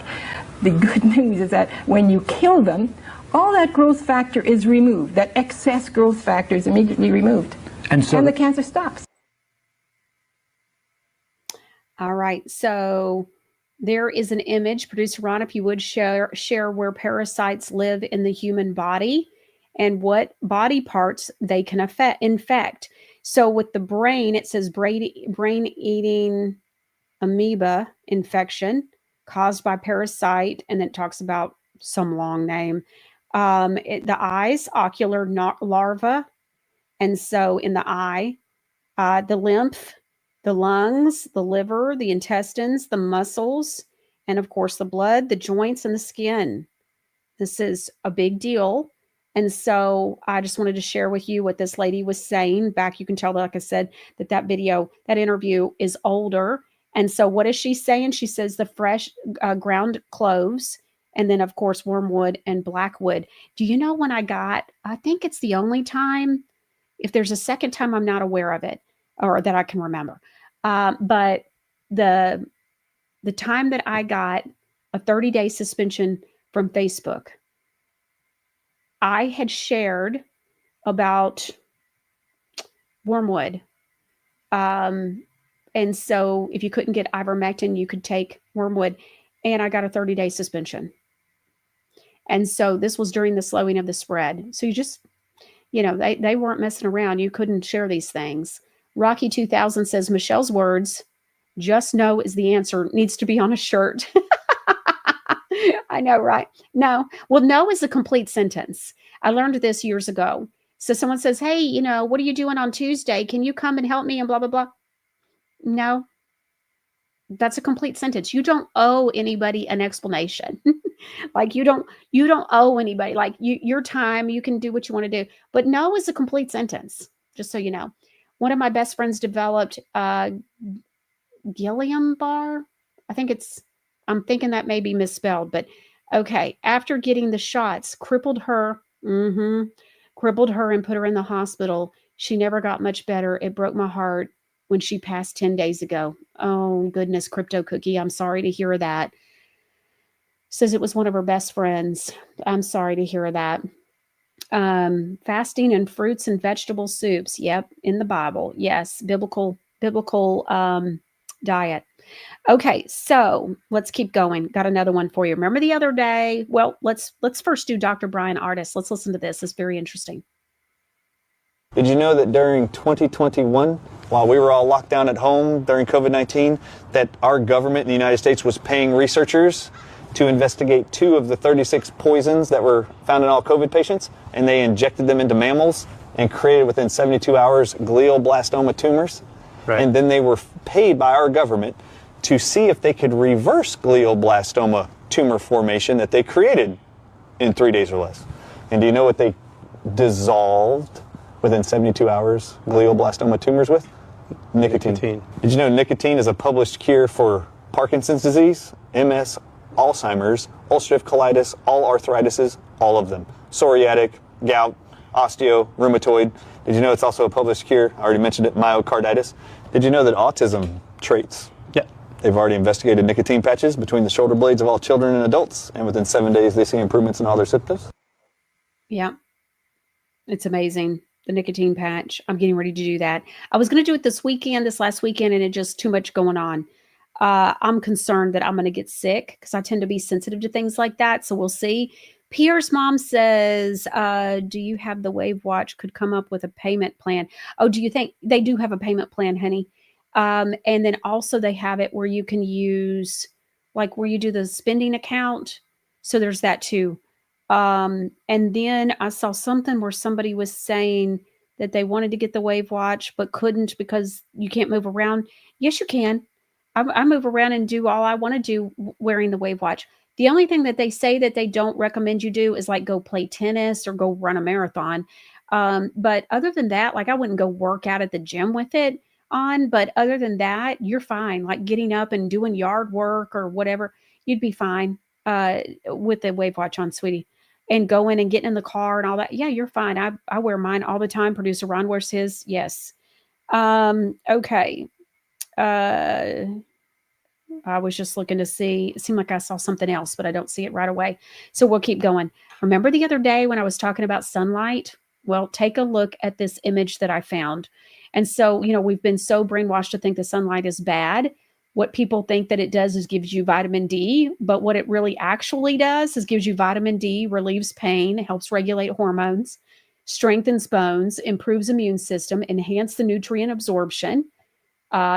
The good news is that when you kill them, all that growth factor is removed. That excess growth factor is immediately removed. And the cancer stops. All right. So there is an image. Producer Ron, if you would share where parasites live in the human body. and what body parts they can infect. So with the brain, it says brain-eating amoeba infection caused by parasite, and then it talks about some long name. The eyes, ocular larva, and so in the eye, the lymph, the lungs, the liver, the intestines, the muscles, and of course the blood, the joints, and the skin. This is a big deal. And so I just wanted to share with you what this lady was saying back. You can tell, like I said, that video, that interview is older. And so what is she saying? She says the fresh ground cloves, and then of course wormwood and blackwood. Do you know when I think it's the only time, if there's a second time, I'm not aware of it or that I can remember. But the time that I got a 30-day suspension from Facebook, I had shared about wormwood. And so if you couldn't get ivermectin, you could take wormwood, and I got a 30-day suspension. And so this was during the slowing of the spread. So you just, they weren't messing around. You couldn't share these things. Rocky 2000 says, Michelle's words, just no is the answer, needs to be on a shirt. I know, right? No. Well, no is a complete sentence. I learned this years ago. So someone says, hey, what are you doing on Tuesday? Can you come and help me? And blah, blah, blah. No, that's a complete sentence. You don't owe anybody an explanation. Like you don't owe anybody, like your time, you can do what you want to do. But no is a complete sentence, just so you know. One of my best friends developed Guillain-Barré. I'm thinking that may be misspelled, but okay. After getting the shots, crippled her and put her in the hospital. She never got much better. It broke my heart when she passed 10 days ago. Oh, goodness, Crypto Cookie. I'm sorry to hear that. Says it was one of her best friends. I'm sorry to hear that. Fasting and fruits and vegetable soups. Yep, in the Bible. Yes, biblical diet. Okay, so let's keep going. Got another one for you. Remember the other day? Well, let's first do Dr. Brian Artis. Let's listen to this. It's very interesting. Did you know that during 2021, while we were all locked down at home during COVID-19, that our government in the United States was paying researchers to investigate 2 of the 36 poisons that were found in all COVID patients, and they injected them into mammals and created within 72 hours glioblastoma tumors. Right. And then they were paid by our government to see if they could reverse glioblastoma tumor formation that they created in 3 days or less. And do you know what they dissolved within 72 hours glioblastoma tumors with? Nicotine. Did you know nicotine is a published cure for Parkinson's disease, MS, Alzheimer's, ulcerative colitis, all arthritises, all of them. Psoriatic, gout, osteo, rheumatoid. Did you know it's also a published cure? I already mentioned it, myocarditis. Did you know that autism traits? Yeah. They've already investigated nicotine patches between the shoulder blades of all children and adults, and within 7 days they see improvements in all their symptoms. Yeah. It's amazing. The nicotine patch. I'm getting ready to do that. I was going to do it this last weekend, and it just too much going on. I'm concerned that I'm going to get sick because I tend to be sensitive to things like that. So we'll see. Pierre's mom says, do you have the Wave Watch could come up with a payment plan? Oh, do you think they do have a payment plan, honey? And then also they have it where you can use, like where you do the spending account. So there's that too. And then I saw something where somebody was saying that they wanted to get the Wave Watch, but couldn't because you can't move around. Yes, you can. I move around and do all I want to do wearing the Wave Watch. The only thing that they say that they don't recommend you do is like go play tennis or go run a marathon. But other than that, like I wouldn't go work out at the gym with it on. But other than that, you're fine. Like getting up and doing yard work or whatever, you'd be fine with the Wave Watch on, sweetie. And going and getting in the car and all that. Yeah, you're fine. I wear mine all the time. Producer Ron wears his. Yes. Okay. I was just looking to see. It seemed like I saw something else, but I don't see it right away. So we'll keep going. Remember the other day when I was talking about sunlight? Well, take a look at this image that I found. And so, we've been so brainwashed to think the sunlight is bad. What people think that it does is gives you vitamin D, but what it really actually does is gives you vitamin D, relieves pain, helps regulate hormones, strengthens bones, improves immune system, enhance the nutrient absorption,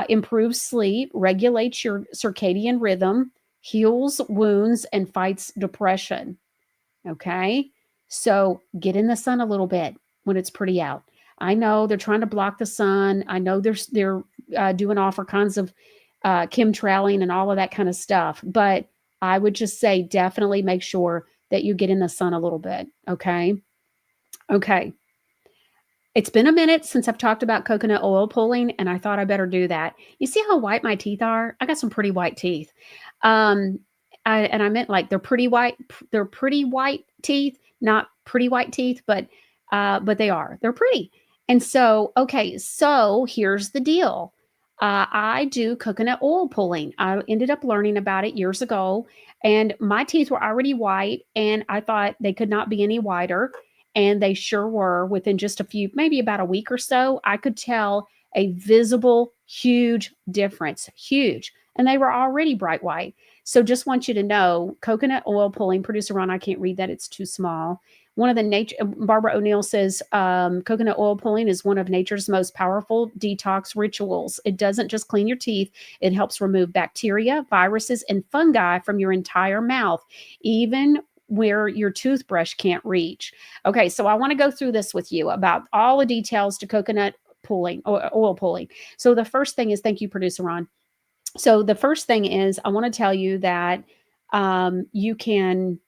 improves sleep, regulates your circadian rhythm, heals wounds, and fights depression. Okay. So get in the sun a little bit when it's pretty out. I know they're trying to block the sun. I know they're doing all kinds of chemtrailing and all of that kind of stuff. But I would just say definitely make sure that you get in the sun a little bit. Okay. Okay. It's been a minute since I've talked about coconut oil pulling, and I thought I better do that. You see how white my teeth are? I got some pretty white teeth. Um, I meant like they're pretty white. They're pretty white teeth, not pretty white teeth, but they are. They're pretty. And so, okay, so here's the deal. I do coconut oil pulling. I ended up learning about it years ago, and my teeth were already white, and I thought they could not be any whiter. And they sure were. Within just a few, maybe about a week or so, I could tell a visible, huge difference. Huge. And they were already bright white. So just want you to know, coconut oil pulling, producer Ron, I can't read that. It's too small. One of the Barbara O'Neill says, coconut oil pulling is one of nature's most powerful detox rituals. It doesn't just clean your teeth. It helps remove bacteria, viruses, and fungi from your entire mouth, even where your toothbrush can't reach. Okay, so I want to go through this with you about all the details to coconut pulling or oil pulling. So the first thing is, thank you, producer Ron. So the first thing is, I want to tell you that you can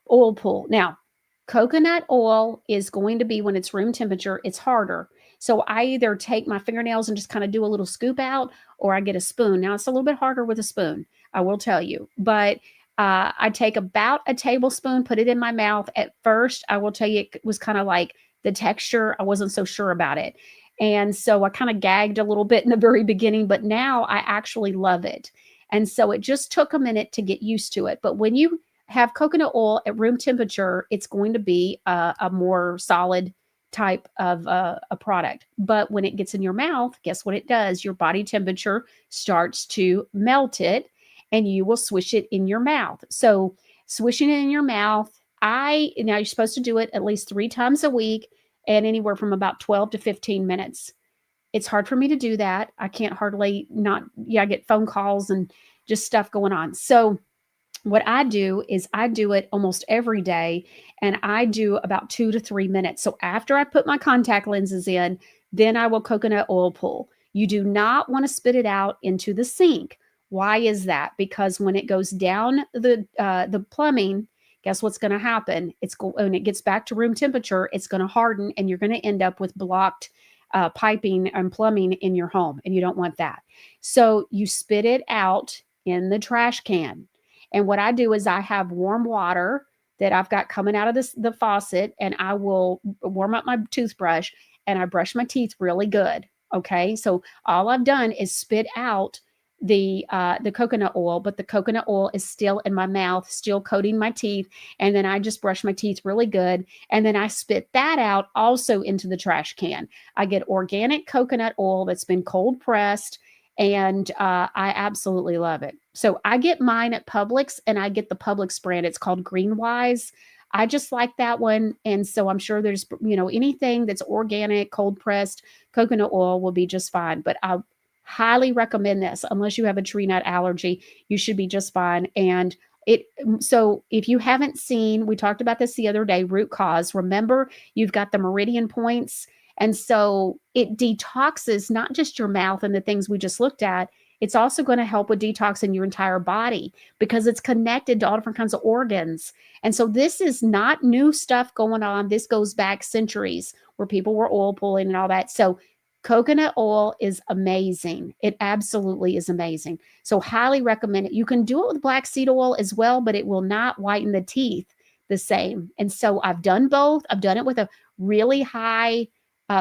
oil pull. Now, coconut oil is going to be, when it's room temperature, it's harder. So I either take my fingernails and just kind of do a little scoop out, or I get a spoon. Now it's a little bit harder with a spoon, I will tell you, but I take about a tablespoon, put it in my mouth. At first, I will tell you, it was kind of like the texture, I wasn't so sure about it. And so I kind of gagged a little bit in the very beginning, but now I actually love it. And so it just took a minute to get used to it. But when you have coconut oil at room temperature, it's going to be a more solid type of a product. But when it gets in your mouth, guess what it does? Your body temperature starts to melt it, and you will swish it in your mouth. So swishing it in your mouth, now you're supposed to do it at least 3 times a week and anywhere from about 12 to 15 minutes. It's hard for me to do that. I can't hardly I get phone calls and just stuff going on. So what I do is I do it almost every day, and I do about 2 to 3 minutes. So after I put my contact lenses in, then I will coconut oil pull. You do not want to spit it out into the sink. Why is that? Because when it goes down the plumbing, guess what's going to happen? When it gets back to room temperature, it's going to harden, and you're going to end up with blocked piping and plumbing in your home, and you don't want that. So you spit it out in the trash can. And what I do is I have warm water that I've got coming out of the faucet, and I will warm up my toothbrush, and I brush my teeth really good. Okay, so all I've done is spit out the coconut oil, but the coconut oil is still in my mouth, still coating my teeth. And then I just brush my teeth really good. And then I spit that out also into the trash can. I get organic coconut oil that's been cold pressed, and I absolutely love it. So I get mine at Publix, and I get the Publix brand. It's called Greenwise. I just like that one. And so I'm sure there's, anything that's organic, cold pressed coconut oil will be just fine. But I highly recommend this. Unless you have a tree nut allergy, you should be just fine. And so if you haven't seen, we talked about this the other day, root cause, remember you've got the meridian points. And so it detoxes not just your mouth and the things we just looked at. It's also going to help with detoxing your entire body because it's connected to all different kinds of organs. And so this is not new stuff going on. This goes back centuries where people were oil pulling and all that. So coconut oil is amazing. It absolutely is amazing. So highly recommend it. You can do it with black seed oil as well, but it will not whiten the teeth the same. And so I've done both. I've done it with a really high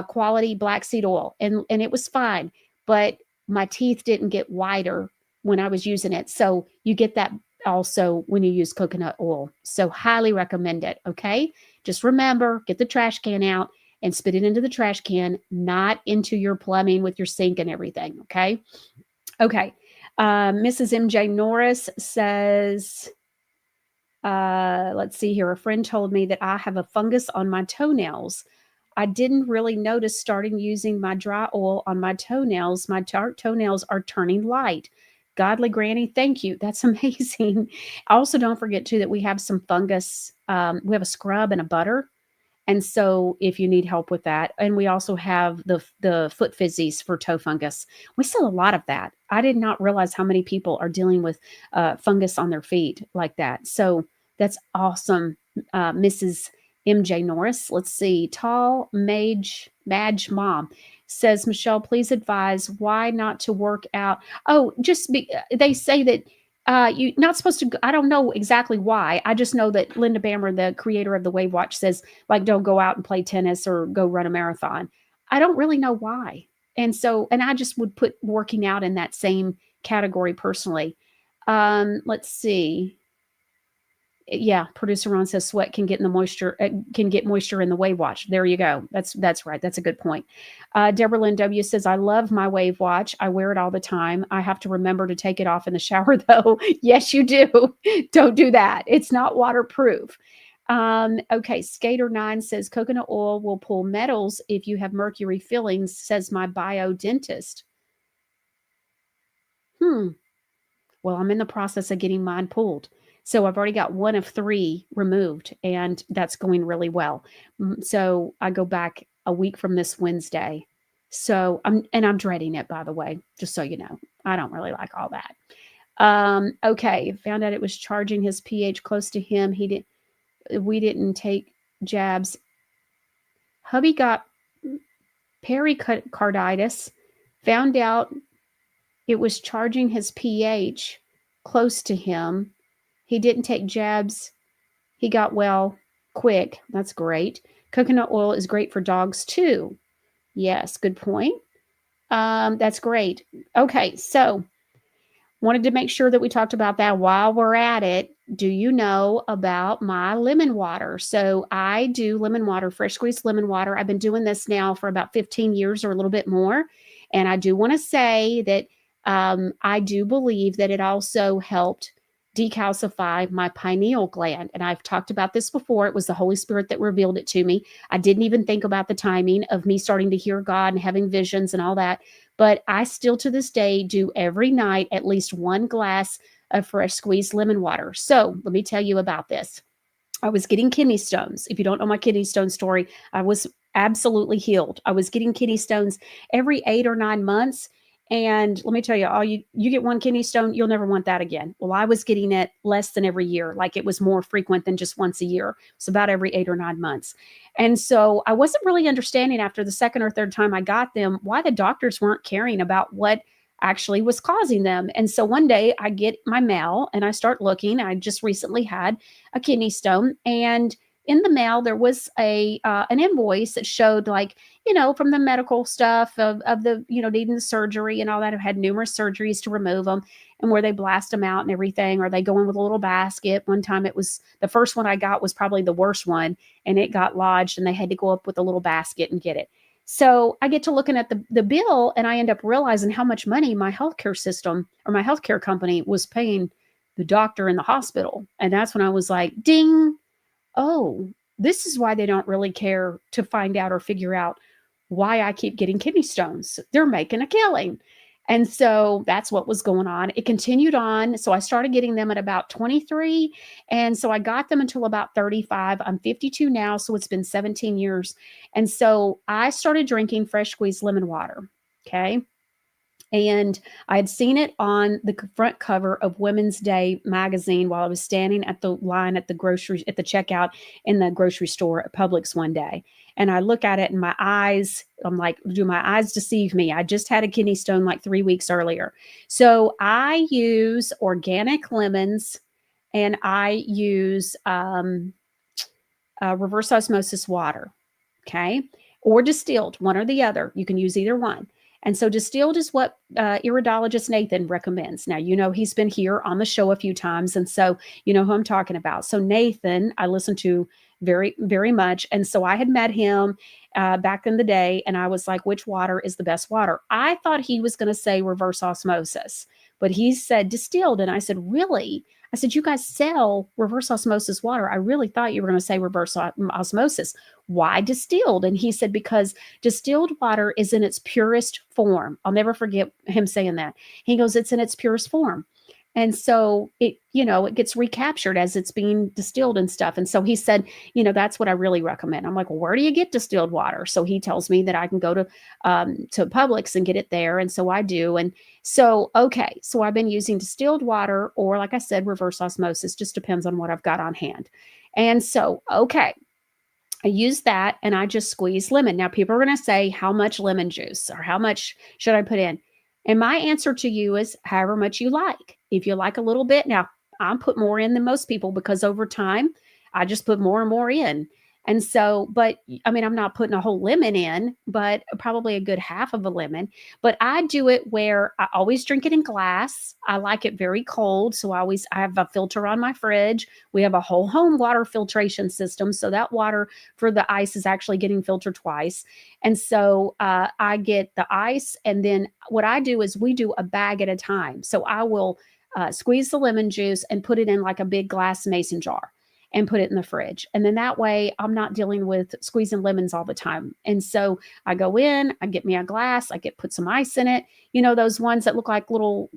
quality black seed oil, and it was fine. But my teeth didn't get whiter when I was using it. So you get that also when you use coconut oil. So highly recommend it. Okay. Just remember, get the trash can out and spit it into the trash can, not into your plumbing with your sink and everything. Okay. Okay. Mrs. MJ Norris says, let's see here. A friend told me that I have a fungus on my toenails. I didn't really notice starting using my dry oil on my toenails. My toenails are turning light. Godly Granny, thank you. That's amazing. Also, don't forget too that we have some fungus. We have a scrub and a butter. And so if you need help with that, and we also have the foot fizzies for toe fungus. We sell a lot of that. I did not realize how many people are dealing with fungus on their feet like that. So that's awesome, Mrs. MJ Norris. Let's see. Tall Madge Mom says, Michelle, please advise why not to work out. Oh, they say that you're not supposed to. I don't know exactly why. I just know that Linda Bammer, the creator of the Wave Watch, says like don't go out and play tennis or go run a marathon. I don't really know why. And I just would put working out in that same category personally. Let's see. Yeah, producer Ron says sweat can get in the moisture, can get moisture in the Wave Watch. There you go. That's right. That's a good point. Deborah Lynn W says, I love my Wave Watch. I wear it all the time. I have to remember to take it off in the shower though. Yes, you do. Don't do that. It's not waterproof. Okay. Skater 9 says coconut oil will pull metals if you have mercury fillings, says my biodentist. Well, I'm in the process of getting mine pulled. So I've already got 1 of 3 removed, and that's going really well. So I go back a week from this Wednesday. So I'm dreading it, by the way, just so you know. I don't really like all that. Okay, found out it was charging his pH close to him. We didn't take jabs. Hubby got pericarditis. Found out it was charging his pH close to him. He didn't take jabs. He got well quick. That's great. Coconut oil is great for dogs too. Yes, good point. That's great. Okay, so wanted to make sure that we talked about that while we're at it. Do you know about my lemon water? So I do lemon water, fresh squeezed lemon water. I've been doing this now for about 15 years or a little bit more. And I do want to say that I do believe that it also helped decalcify my pineal gland. And I've talked about this before. It was the Holy Spirit that revealed it to me. I didn't even think about the timing of me starting to hear God and having visions and all that. But I still to this day do every night at least 1 glass of fresh squeezed lemon water. So let me tell you about this. I was getting kidney stones. If you don't know my kidney stone story, I was absolutely healed. I was getting kidney stones every 8 or 9 months. And let me tell you, you get 1 kidney stone, you'll never want that again. Well, I was getting it less than every year. Like it was more frequent than just once a year. It's about every 8 or 9 months. And so I wasn't really understanding after the second or third time I got them, why the doctors weren't caring about what actually was causing them. And so one day I get my mail and I start looking. I just recently had a kidney stone, and in the mail there was an invoice that showed, like, from the medical stuff of the, needing the surgery and all that. I've had numerous surgeries to remove them, and where they blast them out and everything, or they go in with a little basket. One time it was the first one I got was probably the worst one, and it got lodged and they had to go up with a little basket and get it. So I get to looking at the bill, and I end up realizing how much money my healthcare system or my healthcare company was paying the doctor in the hospital. And that's when I was like, ding. Oh, this is why they don't really care to find out or figure out why I keep getting kidney stones. They're making a killing. And so that's what was going on. It continued on. So I started getting them at about 23. And so I got them until about 35. I'm 52 now. So it's been 17 years. And so I started drinking fresh squeezed lemon water. Okay. And I had seen it on the front cover of Women's Day magazine while I was standing at the line at the checkout in the grocery store at Publix one day. And I look at it and my eyes, I'm like, do my eyes deceive me? I just had a kidney stone like 3 weeks earlier. So I use organic lemons, and I use reverse osmosis water. Okay. Or distilled, one or the other. You can use either one. And so distilled is what iridologist Nathan recommends. Now, he's been here on the show a few times, and so you know who I'm talking about. So Nathan, I listen to very, very much. And so I had met him back in the day, and I was like, which water is the best water? I thought he was going to say reverse osmosis, but he said distilled. And I said, really? I said, you guys sell reverse osmosis water. I really thought you were going to say reverse osmosis. Why distilled? And he said, because distilled water is in its purest form. I'll never forget him saying that. He goes, it's in its purest form. And so it gets recaptured as it's being distilled and stuff. And so he said, that's what I really recommend. I'm like, well, where do you get distilled water? So he tells me that I can go to Publix and get it there. And so I do. And so, okay. So I've been using distilled water, or like I said, reverse osmosis, just depends on what I've got on hand. And so, okay. I use that and I just squeeze lemon. Now people are going to say, how much lemon juice or how much should I put in? And my answer to you is however much you like. If you like a little bit, now I put more in than most people because over time I just put more and more in. And so, but I mean, I'm not putting a whole lemon in, but probably a good half of a lemon. But I do it where I always drink it in glass. I like it very cold. So I have a filter on my fridge. We have a whole home water filtration system. So that water for the ice is actually getting filtered twice. And so I get the ice. And then what I do is we do a bag at a time. So I will squeeze the lemon juice and put it in like a big glass mason jar and put it in the fridge. And then that way I'm not dealing with squeezing lemons all the time. And so I go in, I get me a glass, put some ice in it. Those ones that look like little,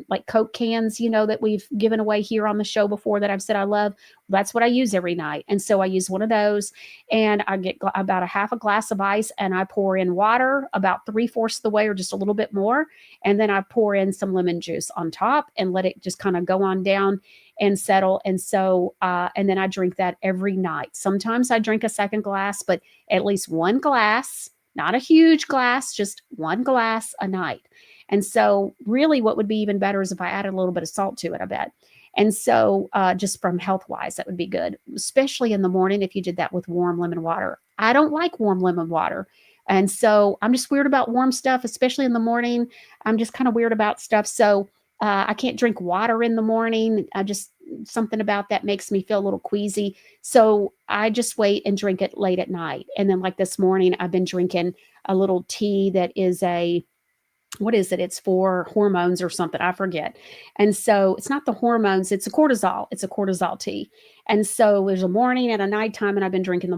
like Coke cans, that we've given away here on the show before that I've said I love. That's what I use every night. And so I use one of those and I get about a half a glass of ice and I pour in water about 3/4 of the way or just a little bit more. And then I pour in some lemon juice on top and let it just kind of go on down and settle. And so, and then I drink that every night. Sometimes I drink a second glass, but at least one glass, not a huge glass, just one glass a night. And so really what would be even better is if I added a little bit of salt to it, I bet. And so just from health wise, that would be good, especially in the morning if you did that with warm lemon water. I don't like warm lemon water. And so I'm just weird about warm stuff, especially in the morning. I'm just kind of weird about stuff. So I can't drink water in the morning. Something about that makes me feel a little queasy. So I just wait and drink it late at night. And then like this morning, I've been drinking a little tea that is what is it? It's for hormones or something. I forget. And so it's not the hormones. It's a cortisol. It's a cortisol tea. And so there's a morning and a nighttime, and I've been drinking in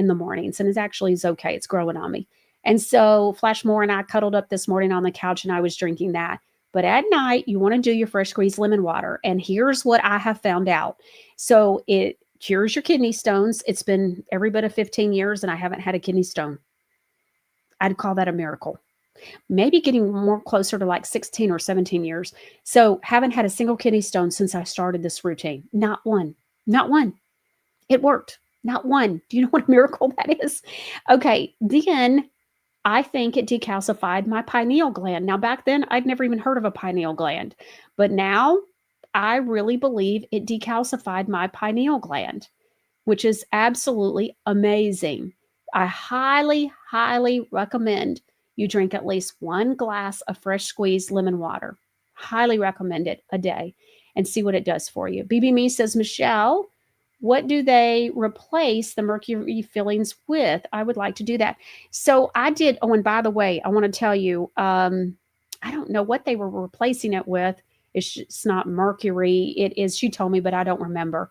the mornings. And it's okay. It's growing on me. And so Flashmore and I cuddled up this morning on the couch and I was drinking that. But at night, you want to do your fresh squeezed lemon water. And here's what I have found out. So it cures your kidney stones. It's been every bit of 15 years and I haven't had a kidney stone. I'd call that a miracle. Maybe getting more closer to like 16 or 17 years. So haven't had a single kidney stone since I started this routine. Not one. It worked. Not one. Do you know what a miracle that is? Okay. Then I think it decalcified my pineal gland. Now, back then, I'd never even heard of a pineal gland. But now, I really believe it decalcified my pineal gland, which is absolutely amazing. I highly, highly recommend you drink at least one glass of fresh squeezed lemon water. Highly recommend it a day and see what it does for you. BB Me says, Michelle, what do they replace the mercury fillings with? I would like to do that. So I did. Oh, and by the way, I want to tell you, I don't know what they were replacing it with. It's not mercury. It is, she told me, but I don't remember.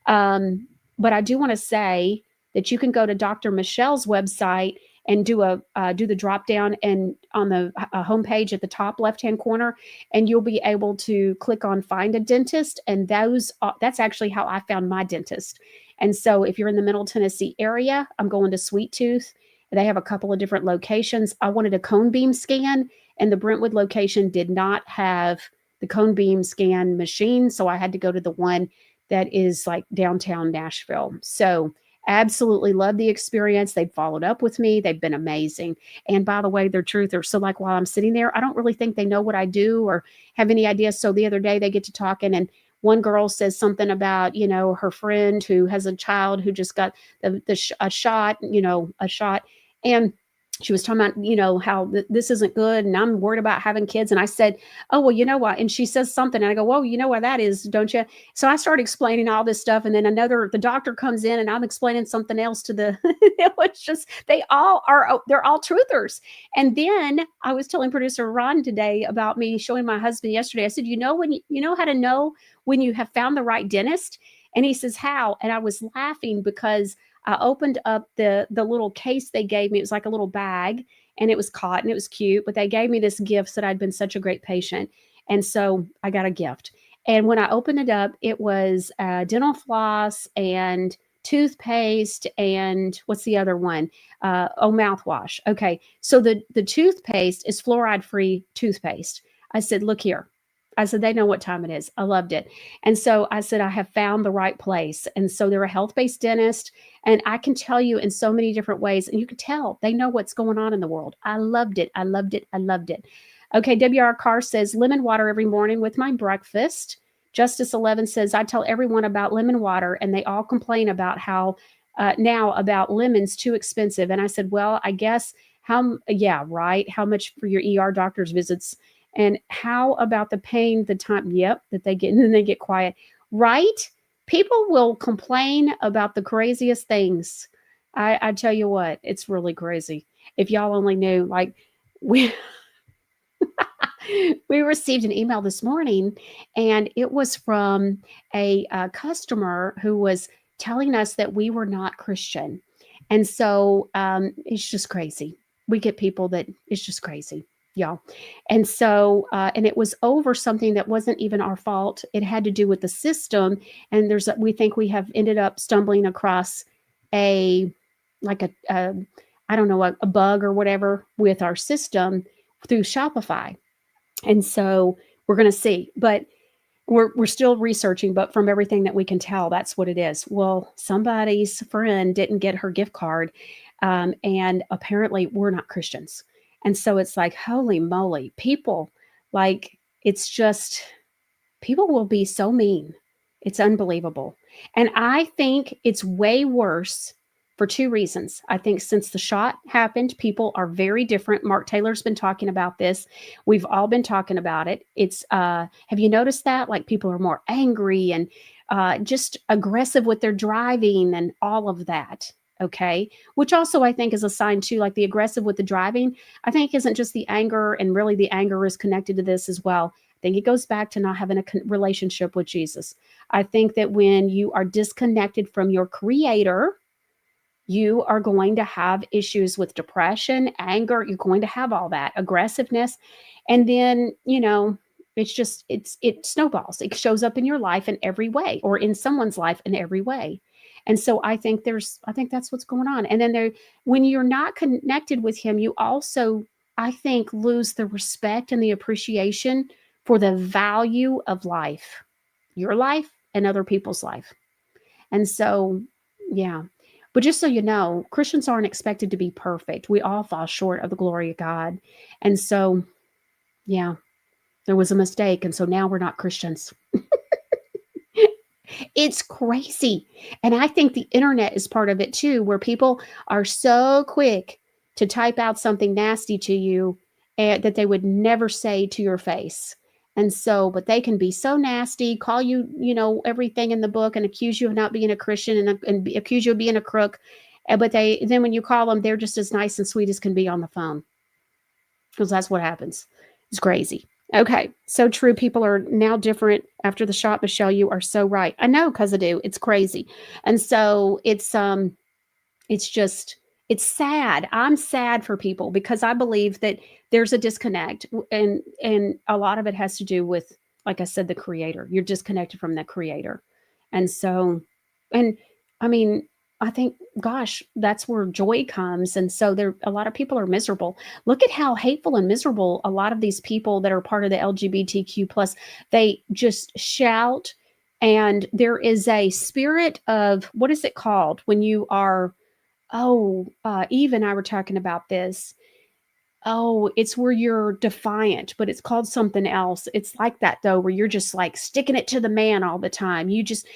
But I do want to say that you can go to Dr. Michelle's website and do the drop down and on the homepage at the top left-hand corner, and you'll be able to click on Find a Dentist. And that's actually how I found my dentist. And so if you're in the Middle Tennessee area, I'm going to Sweet Tooth. They have a couple of different locations. I wanted a cone beam scan, and the Brentwood location did not have the cone beam scan machine. So I had to go to the one that is like downtown Nashville. So absolutely love the experience. They've followed up with me. They've been amazing. And by the way, they're truthers. So like while I'm sitting there, I don't really think they know what I do or have any idea. So the other day they get to talking, and one girl says something about, her friend who has a child who just got a shot. And she was talking about, how this isn't good and I'm worried about having kids. And I said, oh, well, you know what? And she says something and I go, well, you know what that is, don't you? So I started explaining all this stuff. And then the doctor comes in and I'm explaining something else to it was just, they're all truthers. And then I was telling producer Ron today about me showing my husband yesterday. I said, you know how to know when you have found the right dentist? And he says, how? And I was laughing because I opened up the little case they gave me. It was like a little bag and it was cotton. It was cute, but they gave me this gift that I'd been such a great patient. And so I got a gift. And when I opened it up, it was dental floss and toothpaste and what's the other one? Mouthwash. Okay. So the toothpaste is fluoride-free toothpaste. I said, look here. I said, they know what time it is. I loved it. And so I said, I have found the right place. And so they're a health-based dentist. And I can tell you in so many different ways. And you can tell they know what's going on in the world. I loved it. I loved it. I loved it. Okay. WR Carr says, lemon water every morning with my breakfast. Justice 11 says, I tell everyone about lemon water and they all complain about how now about lemons too expensive. And I said, well, I guess yeah, right. How much for your ER doctor's visits? And how about the pain, the time, that they get, and then they get quiet, right? People will complain about the craziest things. I tell you what, it's really crazy. If y'all only knew, like we received an email this morning and it was from a customer who was telling us that we were not Christian. And so it's just crazy. We get people that it's just crazy. Y'all. And so, and it was over something that wasn't even our fault. It had to do with the system. And we think we have ended up stumbling across a bug or whatever with our system through Shopify. And so we're going to see, but we're still researching, but from everything that we can tell, that's what it is. Well, somebody's friend didn't get her gift card. And apparently we're not Christians. And so it's like, holy moly, people people will be so mean. It's unbelievable. And I think it's way worse for two reasons. I think since the shot happened, people are very different. Mark Taylor's been talking about this. We've all been talking about it. It's, have you noticed that? Like people are more angry and just aggressive with their driving and all of that. Okay. Which also I think is a sign too, like the aggressive with the driving, I think isn't just the anger, and really the anger is connected to this as well. I think it goes back to not having a relationship with Jesus. I think that when you are disconnected from your creator, you are going to have issues with depression, anger. You're going to have all that aggressiveness. And then, it snowballs. It shows up in your life in every way, or in someone's life in every way. And so I think that's what's going on. And then when you're not connected with him, you also, I think, lose the respect and the appreciation for the value of life, your life and other people's life. And so, yeah. But just so you know, Christians aren't expected to be perfect. We all fall short of the glory of God. And so, yeah, there was a mistake. And so now we're not Christians. It's crazy. And I think the internet is part of it too, where people are so quick to type out something nasty to you that they would never say to your face. And so, but they can be so nasty, call you, everything in the book and accuse you of not being a Christian and accuse you of being a crook. But then when you call them, they're just as nice and sweet as can be on the phone. Because that's what happens. It's crazy. Okay, so true. People are now different after the shot, Michelle. You are so right. I know, because I do. It's crazy. And so it's sad. I'm sad for people because I believe that there's a disconnect, and a lot of it has to do with, like I said, the creator. You're disconnected from the creator. And so, I think, gosh, that's where joy comes. And so a lot of people are miserable. Look at how hateful and miserable a lot of these people that are part of the LGBTQ plus, they just shout. And there is a spirit of, what is it called when you are, Eve and I were talking about this. It's where you're defiant, but it's called something else. It's like that though, where you're just like sticking it to the man all the time. You just,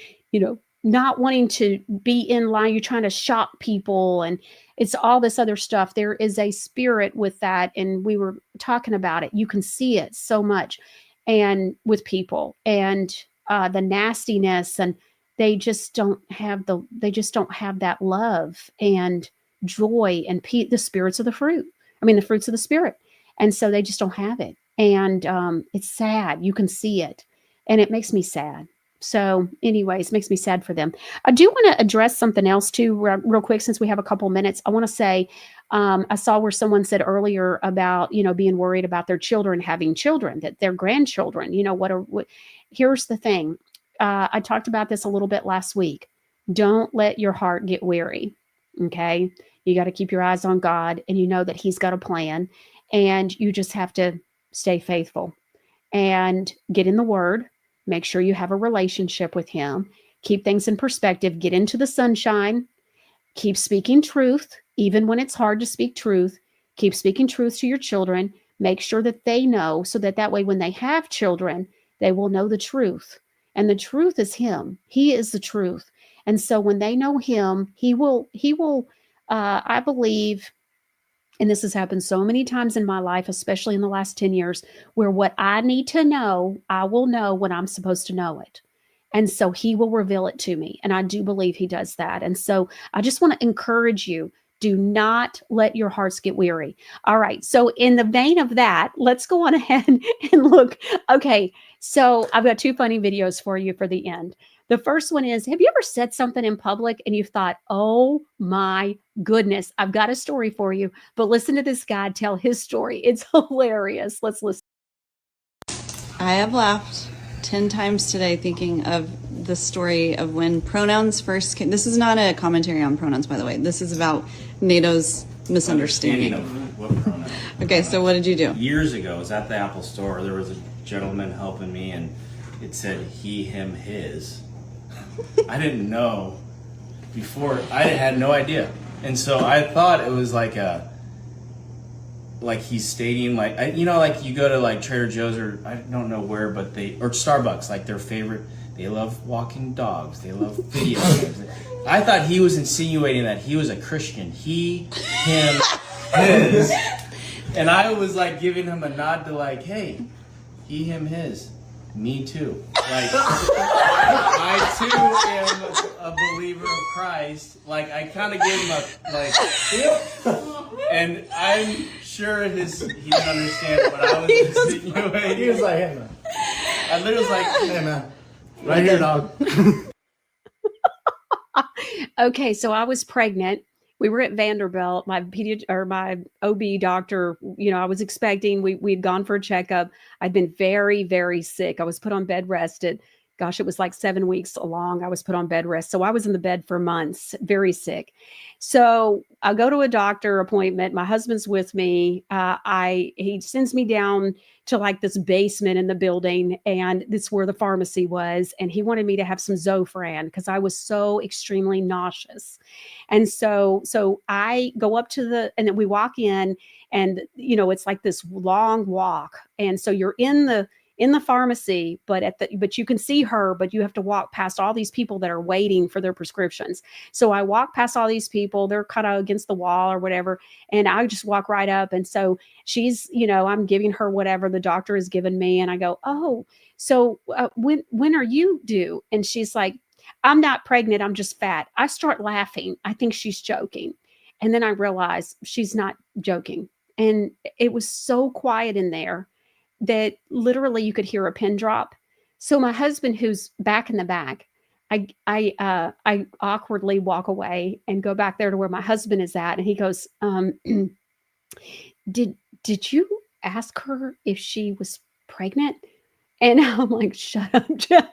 not wanting to be in line. You're trying to shock people, and it's all this other stuff. There is a spirit with that, and we were talking about it. You can see it so much, and with people, and the nastiness, and they just don't have that love and joy and the spirits of the fruit. I mean, the fruits of the spirit, and so they just don't have it, and it's sad. You can see it, and it makes me sad. So anyways, makes me sad for them. I do want to address something else too, real quick, since we have a couple minutes. I want to say, I saw where someone said earlier about, being worried about their children having children, that their grandchildren, here's the thing. I talked about this a little bit last week. Don't let your heart get weary. Okay. You got to keep your eyes on God, and you know that He's got a plan, and you just have to stay faithful and get in the Word. Make sure you have a relationship with Him. Keep things in perspective. Get into the sunshine. Keep speaking truth, even when it's hard to speak truth. Keep speaking truth to your children. Make sure that they know, so that way when they have children, they will know the truth. And the truth is Him. He is the truth. And so when they know Him, He will, I believe, and this has happened so many times in my life, especially in the last 10 years, where what I need to know, I will know when I'm supposed to know it. And so He will reveal it to me. And I do believe He does that. And so I just want to encourage you, do not let your hearts get weary. All right. So in the vein of that, let's go on ahead and look. Okay. So I've got two funny videos for you for the end. The first one is, have you ever said something in public and you've thought, oh my goodness, I've got a story for you, but listen to this guy tell his story. It's hilarious. Let's listen. I have laughed 10 times today thinking of the story of when pronouns first came. This is not a commentary on pronouns, by the way. This is about NATO's misunderstanding. Of what pronouns. Okay, so what did you do? Years ago, I was at the Apple store. There was a gentleman helping me, and it said he, him, his. I didn't know before. I had no idea. And so I thought it was like he's stating, like you go to like Trader Joe's, or I don't know where, but or Starbucks, like their favorite, they love walking dogs, they love video games. I thought he was insinuating that he was a Christian. He, him, his. And I was like giving him a nod to like, hey, he, him, his. Me too. Like, I too am a believer of Christ. Like, I kind of gave him and I'm sure he didn't understand what I was insinuating. He was like, hey man. I literally was like, hey man, right here, dog. Okay, so I was pregnant. We were at Vanderbilt. My OB doctor, I was expecting. We'd gone for a checkup. I'd been very, very sick. I was put on bed rest it was like 7 weeks along. I was put on bed rest. So I was in the bed for months, very sick. So I go to a doctor appointment. My husband's with me. He sends me down to like this basement in the building, and this is where the pharmacy was. And he wanted me to have some Zofran because I was so extremely nauseous. And so I go up to and then we walk in, and it's like this long walk. And so you're in the pharmacy, but you can see her, but you have to walk past all these people that are waiting for their prescriptions. So I walk past all these people, they're kind of against the wall or whatever. And I just walk right up. And so she's, I'm giving her whatever the doctor has given me. And I go, oh, so when are you due? And she's like, I'm not pregnant. I'm just fat. I start laughing. I think she's joking. And then I realize she's not joking. And it was so quiet in there that literally you could hear a pin drop. So my husband, who's back in the back, I awkwardly walk away and go back there to where my husband is at. And he goes, did you ask her if she was pregnant? And I'm like, shut up, Jeff.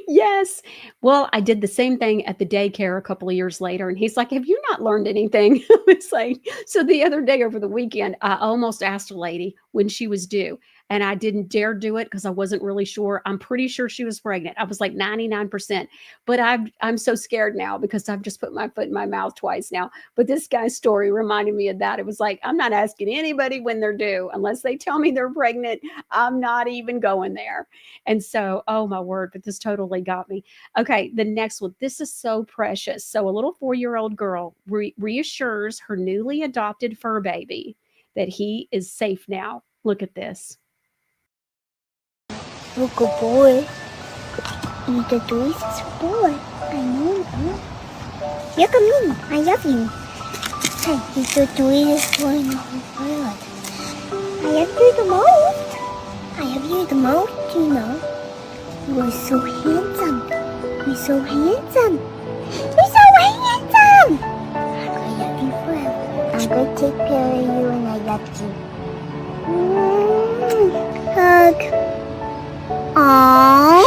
Yes. Well, I did the same thing at the daycare a couple of years later. And he's like, have you not learned anything? It's like, so the other day over the weekend, I almost asked a lady when she was due. and I didn't dare do it because I wasn't really sure. I'm pretty sure she was pregnant. I was like 99%, but I'm so scared now because I've just put my foot in my mouth twice now. But this guy's story reminded me of that. It was like, I'm not asking anybody when they're due unless they tell me they're pregnant. I'm not even going there. And so, oh my word, but this totally got me. Okay, the next one. This is so precious. So a little 4-year-old girl reassures her newly adopted fur baby that he is safe now. Look at this. Oh, good boy. The toys is boy. I know. You come in. I love you. Hey, the toy is going on good. I love you the most. I love you the most, you know. You are so handsome. You're so handsome. You're so handsome. I love you forever. I'm going to take care of you and I love you. Hug. Aww.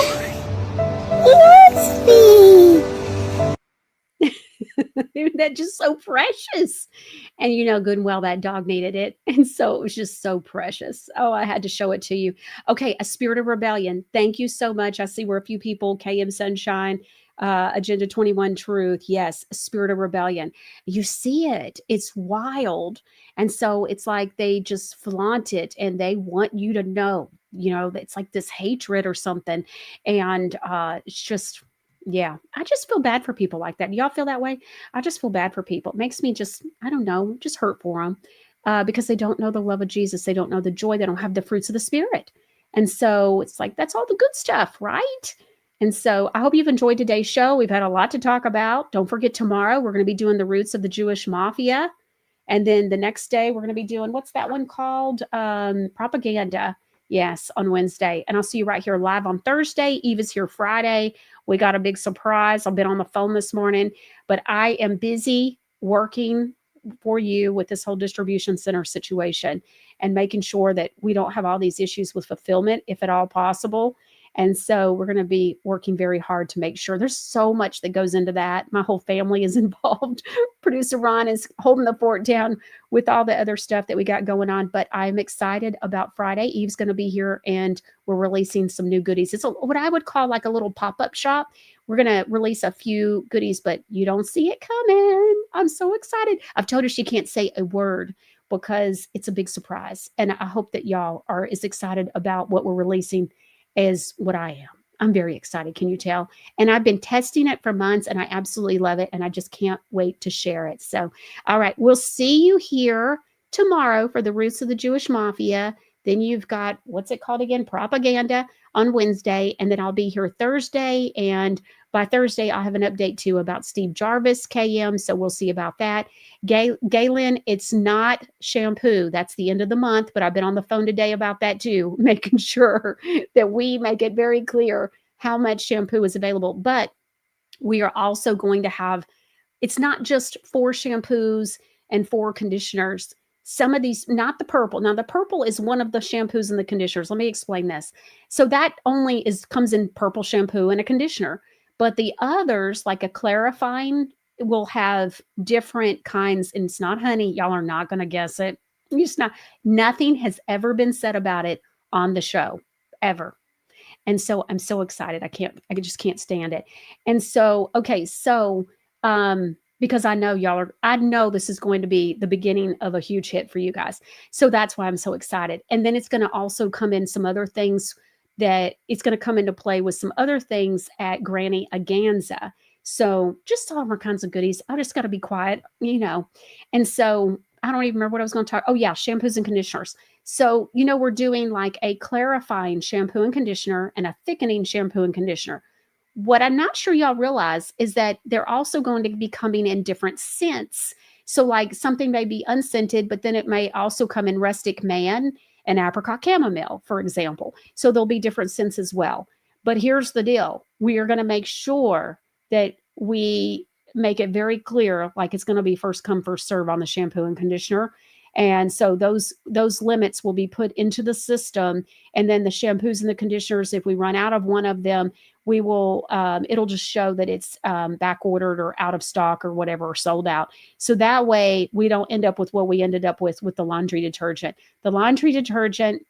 He loves me. Isn't that just so precious? And you know good and well that dog needed it. And so it was just so precious. Oh, I had to show it to you. Okay, a spirit of rebellion. Thank you so much. I see where a few people, KM Sunshine, Agenda 21 Truth. Yes, a spirit of rebellion. You see it. It's wild. And so it's like they just flaunt it and they want you to know, it's like this hatred or something. And it's just, yeah, I just feel bad for people like that. Do y'all feel that way? I just feel bad for people. It makes me just, I don't know, just hurt for them because they don't know the love of Jesus. They don't know the joy. They don't have the fruits of the Spirit. And so it's like, that's all the good stuff, right? And so I hope you've enjoyed today's show. We've had a lot to talk about. Don't forget tomorrow, we're going to be doing the roots of the Jewish mafia. And then the next day, we're going to be doing, what's that one called? Propaganda. Yes, on Wednesday. And I'll see you right here live on Thursday. Eve is here Friday. We got a big surprise. I've been on the phone this morning, but I am busy working for you with this whole distribution center situation and making sure that we don't have all these issues with fulfillment, if at all possible. And so we're going to be working very hard to make sure. There's so much that goes into that. My whole family is involved. Producer Ron is holding the fort down with all the other stuff that we got going on. But I'm excited about Friday. Eve's going to be here and we're releasing some new goodies. It's what I would call like a little pop-up shop. We're going to release a few goodies, but you don't see it coming. I'm so excited. I've told her she can't say a word because it's a big surprise. And I hope that y'all are as excited about what we're releasing as what I am. I'm very excited. Can you tell? And I've been testing it for months and I absolutely love it. And I just can't wait to share it. So, all right, we'll see you here tomorrow for the Roots of the Jewish Mafia. Then you've got, what's it called again? Propaganda on Wednesday. And then I'll be here Thursday. And by Thursday, I'll have an update too about Steve Jarvis, KM. So we'll see about that. Galen, it's not shampoo. That's the end of the month. But I've been on the phone today about that too, making sure that we make it very clear how much shampoo is available. But we are also going to have, it's not just 4 shampoos and 4 conditioners. Some of these, not the purple. Now, the purple is one of the shampoos and the conditioners. Let me explain this. So that only comes in purple shampoo and a conditioner. But the others, like a clarifying, will have different kinds. And it's not honey. Y'all are not going to guess it. It's not. Nothing has ever been said about it on the show, ever. And so I'm so excited. I just can't stand it. And so, okay, so because I know this is going to be the beginning of a huge hit for you guys. So that's why I'm so excited. And then it's going to also come in some other things that it's going to come into play with some other things at Granny Aganza. So just all kinds of goodies. I just got to be quiet, And so I don't even remember what I was going to talk. Oh yeah, shampoos and conditioners. So, we're doing like a clarifying shampoo and conditioner and a thickening shampoo and conditioner. What I'm not sure y'all realize is that they're also going to be coming in different scents. So like something may be unscented, but then it may also come in rustic man and apricot chamomile, for example. So there'll be different scents as well. But here's the deal. We are going to make sure that we make it very clear, like it's going to be first come, first serve on the shampoo and conditioner. And so those limits will be put into the system. And then the shampoos and the conditioners, if we run out of one of them, we will, it'll just show that it's back ordered or out of stock or whatever, or sold out. So that way we don't end up with what we ended up with the laundry detergent. The laundry detergent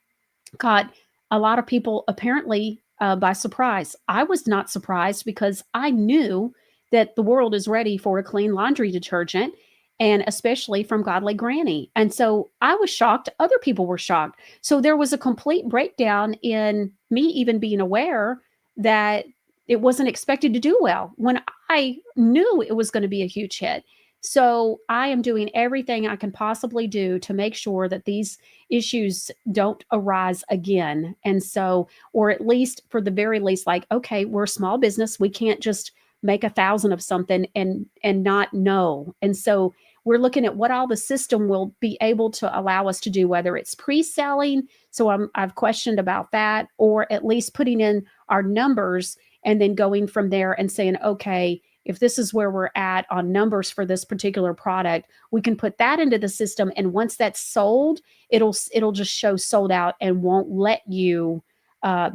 caught a lot of people apparently by surprise. I was not surprised because I knew that the world is ready for a clean laundry detergent, and especially from Godly Granny. And so I was shocked. Other people were shocked. So there was a complete breakdown in me even being aware that it wasn't expected to do well when I knew it was going to be a huge hit. So I am doing everything I can possibly do to make sure that these issues don't arise again. And so, or at least for the very least, like, okay, we're a small business. We can't just make 1,000 of something and not know. And so we're looking at what all the system will be able to allow us to do, whether it's pre-selling. So I've questioned about that, or at least putting in our numbers and then going from there and saying, okay, if this is where we're at on numbers for this particular product, we can put that into the system. And once that's sold, it'll just show sold out and won't let you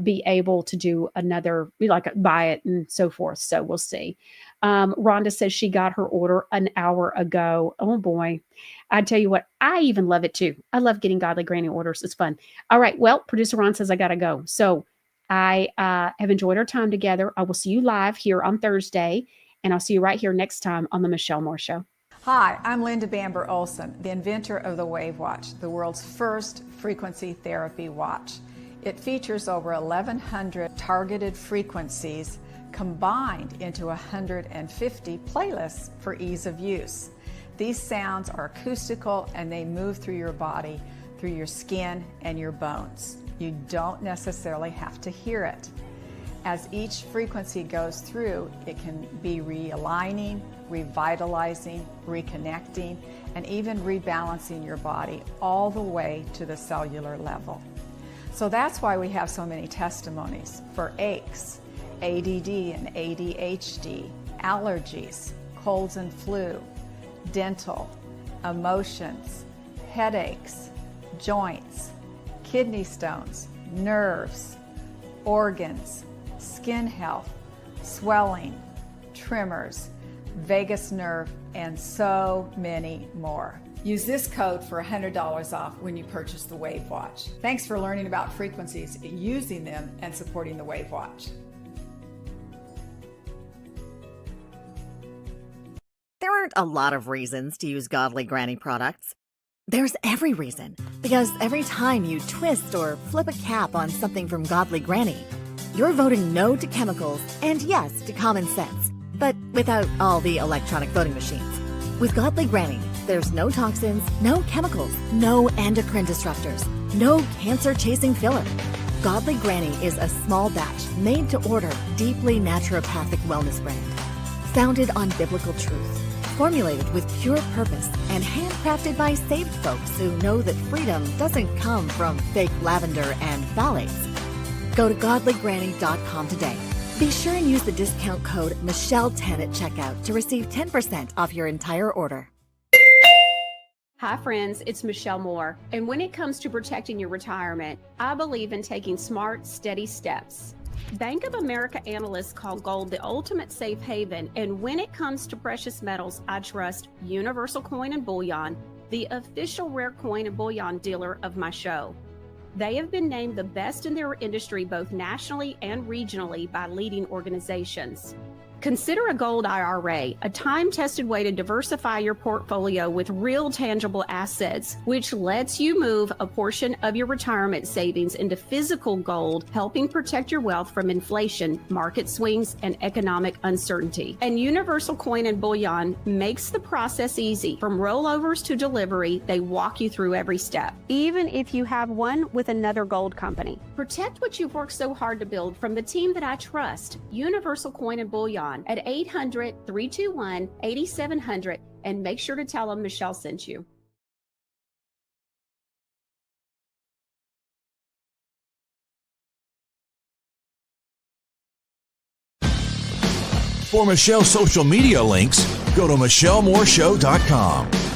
be able to do another, like buy it and so forth. So we'll see. Rhonda says she got her order an hour ago. Oh boy. I tell you what, I even love it too. I love getting Godly Granny orders. It's fun. All right. Well, producer Ron says I got to go. So I have enjoyed our time together. I will see you live here on Thursday, and I'll see you right here next time on the Michelle Moore Show. Hi, I'm Linda Bamber Olson, the inventor of the Wave Watch, the world's first frequency therapy watch. It features over 1,100 targeted frequencies combined into 150 playlists for ease of use. These sounds are acoustical and they move through your body, through your skin and your bones. You don't necessarily have to hear it. As each frequency goes through, it can be realigning, revitalizing, reconnecting, and even rebalancing your body all the way to the cellular level. So that's why we have so many testimonies for aches, ADD and ADHD, allergies, colds and flu, dental, emotions, headaches, joints, kidney stones, nerves, organs, skin health, swelling, tremors, vagus nerve, and so many more. Use this code for $100 off when you purchase the Wave Watch. Thanks for learning about frequencies, using them, and supporting the Wave Watch. There aren't a lot of reasons to use Godly Granny products. There's every reason, because every time you twist or flip a cap on something from Godly Granny, you're voting no to chemicals and yes to common sense, but without all the electronic voting machines. With Godly Granny, there's no toxins, no chemicals, no endocrine disruptors, no cancer-chasing filler. Godly Granny is a small batch, made-to-order, deeply naturopathic wellness brand. Founded on biblical truth, formulated with pure purpose, and handcrafted by saved folks who know that freedom doesn't come from fake lavender and phthalates. Go to godlygranny.com today. Be sure and use the discount code Michelle10 at checkout to receive 10% off your entire order. Hi friends, it's Michelle Moore. And when it comes to protecting your retirement, I believe in taking smart, steady steps. Bank of America analysts call gold the ultimate safe haven. And when it comes to precious metals, I trust Universal Coin and Bullion, the official rare coin and bullion dealer of my show. They have been named the best in their industry both nationally and regionally by leading organizations. Consider a gold IRA, a time-tested way to diversify your portfolio with real tangible assets, which lets you move a portion of your retirement savings into physical gold, helping protect your wealth from inflation, market swings, and economic uncertainty. And Universal Coin and Bullion makes the process easy. From rollovers to delivery, they walk you through every step, even if you have one with another gold company. Protect what you've worked so hard to build from the team that I trust, Universal Coin and Bullion, at 800-321-8700, and make sure to tell them Michelle sent you. For Michelle's social media links, go to MichelleMooreShow.com.